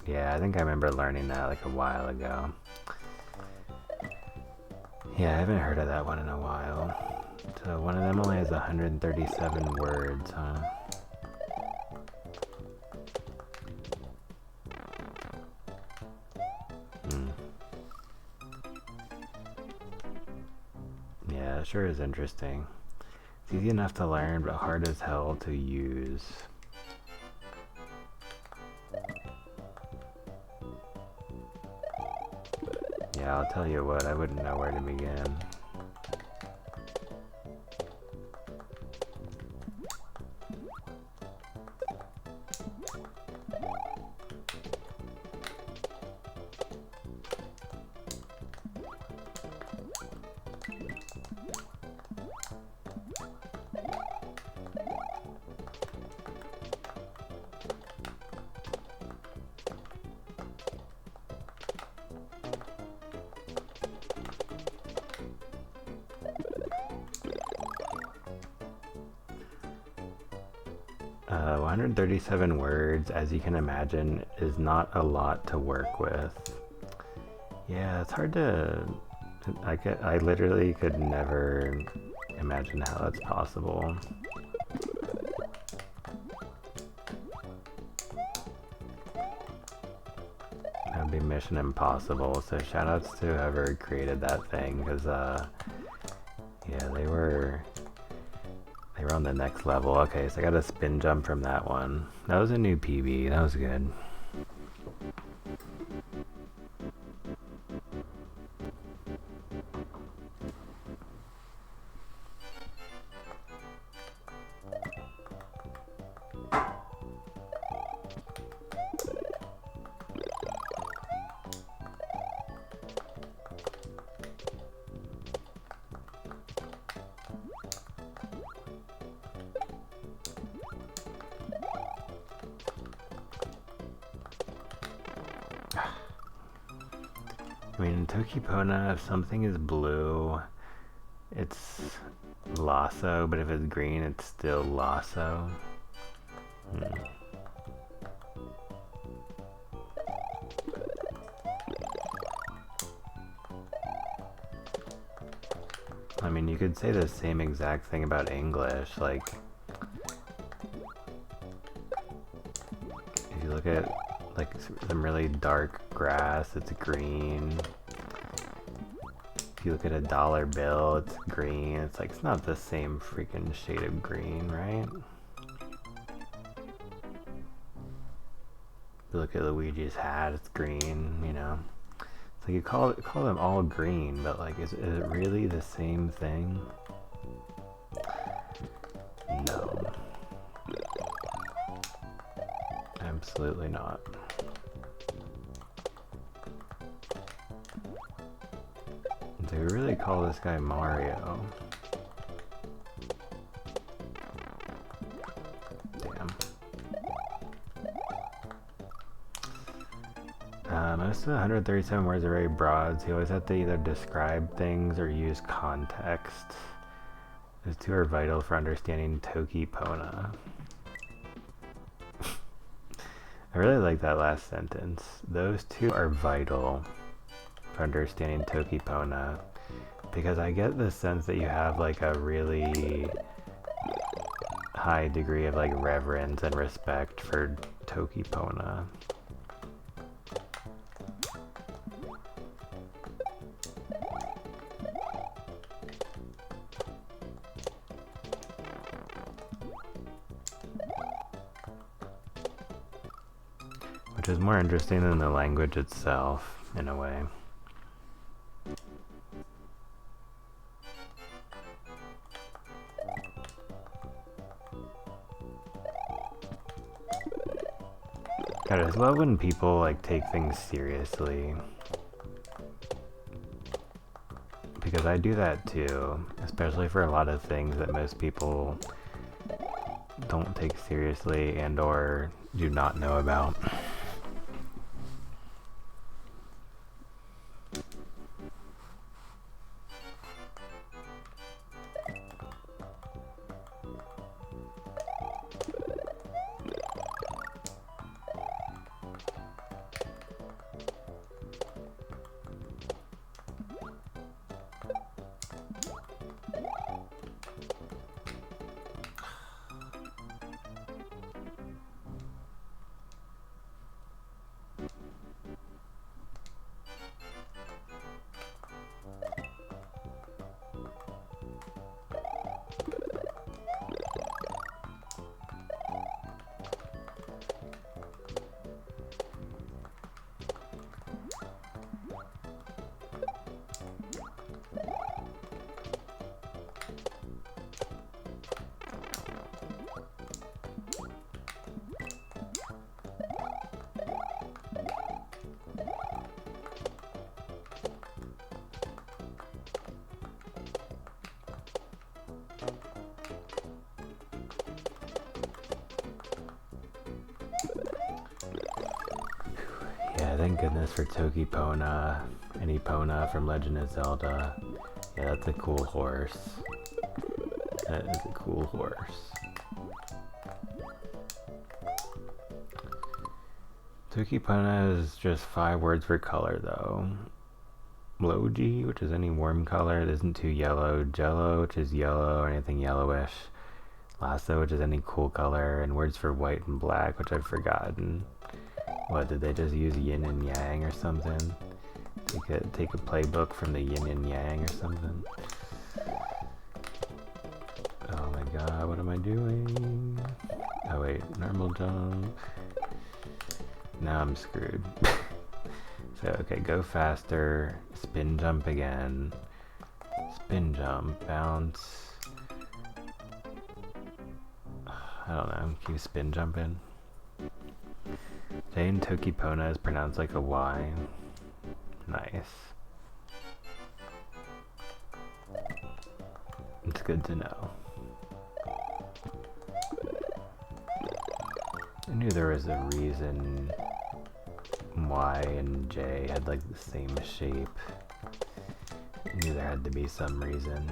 Yeah, I think I remember learning that like a while ago. Yeah, I haven't heard of that one in a while. So one of them only has 137 words, huh? Yeah, it sure is interesting. It's easy enough to learn, but hard as hell to use. Yeah, I'll tell you what, I wouldn't know where to begin. Uh, 137 words, as you can imagine, is not a lot to work with. Yeah, it's hard to... I literally could never imagine how that's possible. That would be mission impossible, so shoutouts to whoever created that thing, because, yeah, they were on the next level. Okay, so I got a spin jump from that one. That was a new PB, that was good. I mean, in Tokipona, if something is blue, it's Lasso, but if it's green, it's still Lasso. I mean, mean, you could say the same exact thing about English, like, if you look at, like, some really dark grass, it's green. If you look at a dollar bill, it's green. It's like, it's not the same freaking shade of green, right? If you look at Luigi's hat, it's green, you know? It's like you call them all green, but like, is it really the same thing? No. Absolutely not. Do we really call this guy Mario? Damn. Most of the 137 words are very broad, so you always have to either describe things or use context. Those two are vital for understanding Toki Pona. I really like that last sentence. Those two are vital for understanding Toki Pona, because I get the sense that you have like a really high degree of like reverence and respect for Toki Pona. Which is more interesting than the language itself, in a way. God, I just love when people like take things seriously. Because I do that too, especially for a lot of things that most people don't take seriously and or do not know about. Yeah, thank goodness for Toki Pona and Epona from Legend of Zelda. Yeah, that's a cool horse. That is a cool horse. Toki Pona is just 5 words for color though. Logi, which is any warm color that isn't too yellow. Jello, which is yellow or anything yellowish. Lasso, which is any cool color. And words for white and black, which I've forgotten. What, did they just use yin and yang or something? Take a playbook from the yin and yang or something? Oh my god, what am I doing? Oh wait, normal jump. Now I'm screwed. So, okay, go faster, spin jump again, spin jump, bounce. I don't know, keep spin jumping. Jane Toki Pona is pronounced like a Y. Nice. It's good to know. I knew there was a reason Y and J had like the same shape. I knew there had to be some reason.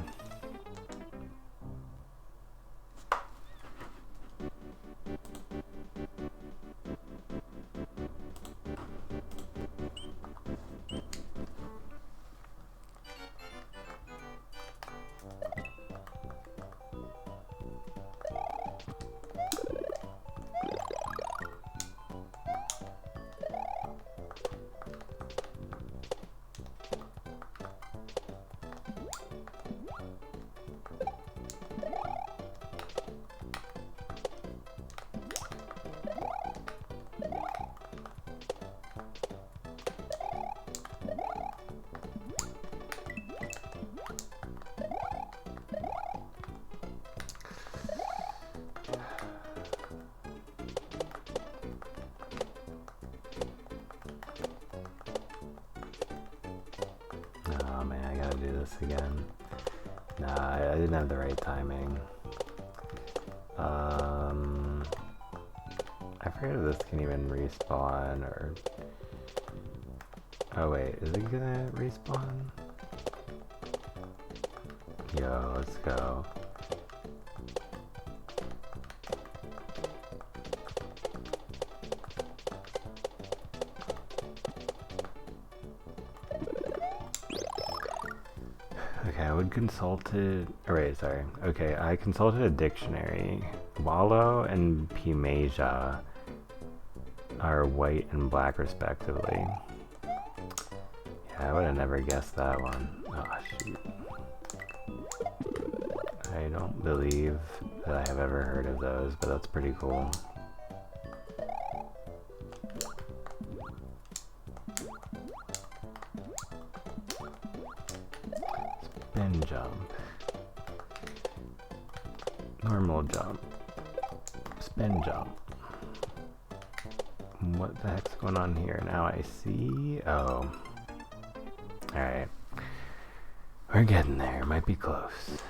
the right timing. I forget if this can even respawn or... Oh wait, is it gonna respawn? Yo, let's go. Okay, I would consulted... Oh, wait, sorry. Okay, I consulted a dictionary. Wallow and Pimasia are white and black respectively. Yeah, I would have never guessed that one. Oh, shoot. I don't believe that I have ever heard of those, but that's pretty cool. Spin jump. Normal jump. Spin jump. What the heck's going on here? Now I see... Oh. Alright. We're getting there. Might be close.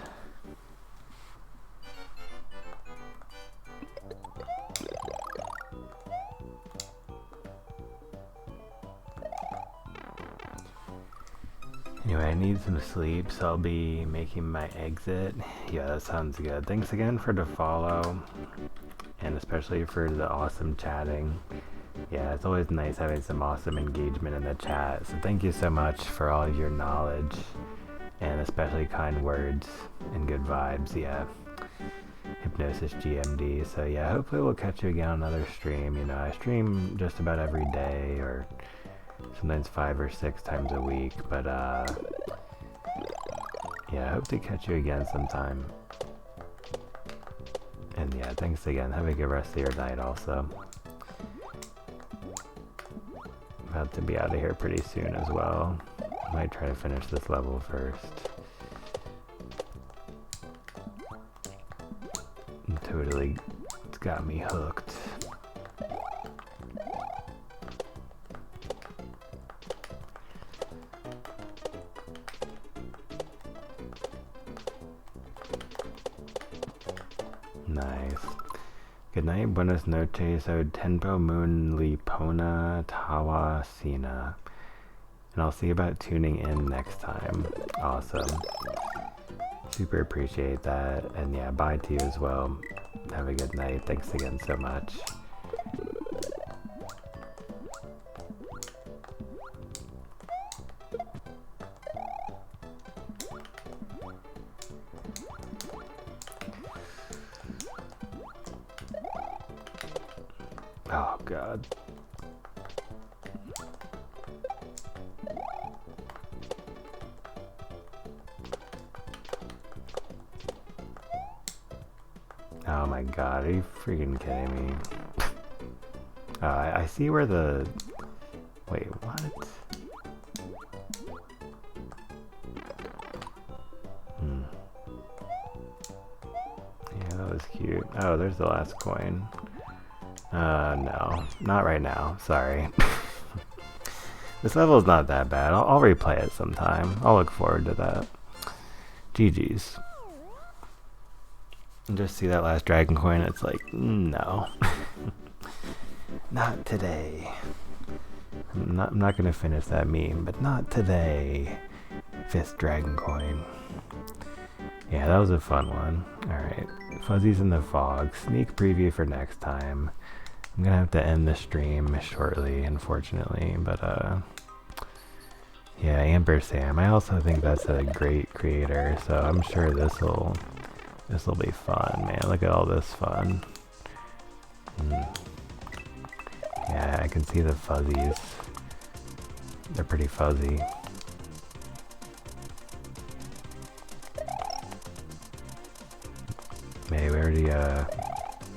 Anyway, I need some sleep, so I'll be making my exit. Yeah, that sounds good. Thanks again for the follow, and especially for the awesome chatting. Yeah, it's always nice having some awesome engagement in the chat, so thank you so much for all of your knowledge, and especially kind words and good vibes, yeah. Hypnosis GMD, so yeah, hopefully we'll catch you again on another stream. You know, I stream just about every day, or sometimes 5 or 6 times a week, but yeah, I hope to catch you again sometime. And yeah, thanks again. Have a good rest of your night also. About to be out of here pretty soon as well. Might try to finish this level first. Totally, it's got me hooked. Nice. Good night, buenas noches, o tempo moon lipona tawa sina. And I'll see about tuning in next time. Awesome. Super appreciate that. And yeah, bye to you as well. Have a good night. Thanks again so much. Oh god. Oh my god, are you freaking kidding me? I see where the... Wait, what? Yeah, that was cute. Oh, there's the last coin. No. Not right now. Sorry. This level is not that bad. I'll replay it sometime. I'll look forward to that. GG's. And just see that last dragon coin, it's like, no. Not today. I'm not gonna finish that meme, but not today. 5th dragon coin. Yeah, that was a fun one. Alright. Fuzzies in the Fog. Sneak preview for next time. I'm gonna have to end the stream shortly, unfortunately, but yeah, Amber Sam. I also think that's a great creator, so I'm sure this'll be fun, man. Look at all this fun. Yeah, I can see the fuzzies. They're pretty fuzzy. Maybe we already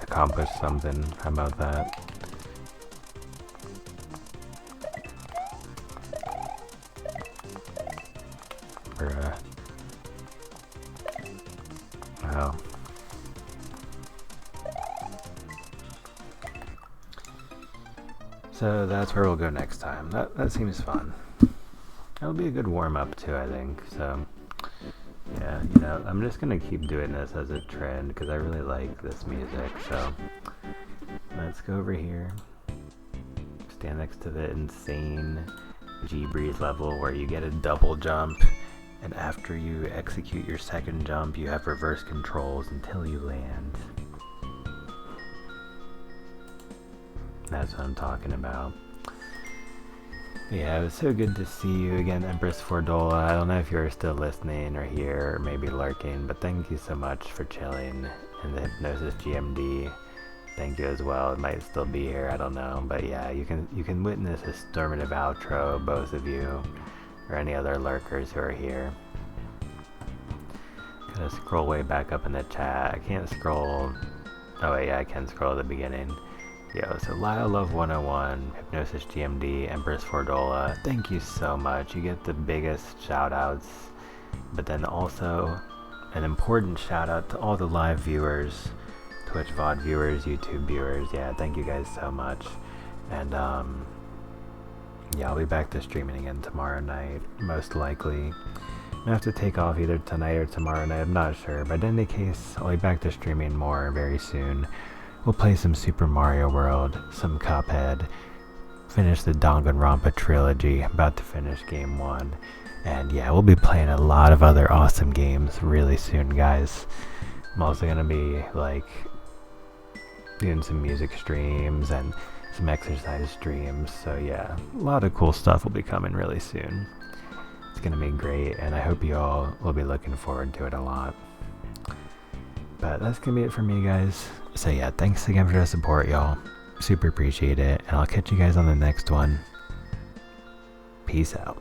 accomplished something. How about that? Bruh. Wow. So that's where we'll go next time. That seems fun. That'll be a good warm-up too, I think. So yeah, you know. Yeah, I'm just gonna keep doing this as a trend because I really like this music. So let's go over here, stand next to the insane G-Breeze level where you get a double jump, and after you execute your second jump you have reverse controls until you land. That's what I'm talking about. Yeah, it was so good to see you again, Empress Fordola. I don't know if you're still listening or here or maybe lurking, but thank you so much for chilling. And the Hypnosis GMD, thank you as well. It might still be here, I don't know. But yeah, you can witness a stormative outro, both of you, or any other lurkers who are here. Gotta scroll way back up in the chat. I can't scroll. Oh wait, yeah, I can scroll at the beginning. Yo, so Lyle Love 101, Hypnosis GMD, Empress Fordola, thank you so much. You get the biggest shout outs, but then also an important shout out to all the live viewers, Twitch VOD viewers, YouTube viewers. Yeah, thank you guys so much. And yeah, I'll be back to streaming again tomorrow night, most likely. I have to take off either tonight or tomorrow night, I'm not sure, but in any case, I'll be back to streaming more very soon. We'll play some Super Mario World, some Cuphead, finish the Danganronpa trilogy, about to finish Game 1. And yeah, we'll be playing a lot of other awesome games really soon, guys. I'm also going to be, like, doing some music streams and some exercise streams. So yeah, a lot of cool stuff will be coming really soon. It's going to be great, and I hope you all will be looking forward to it a lot. But that's going to be it for me, guys. So yeah, thanks again for the support, y'all. Super appreciate it, and I'll catch you guys on the next one. Peace out.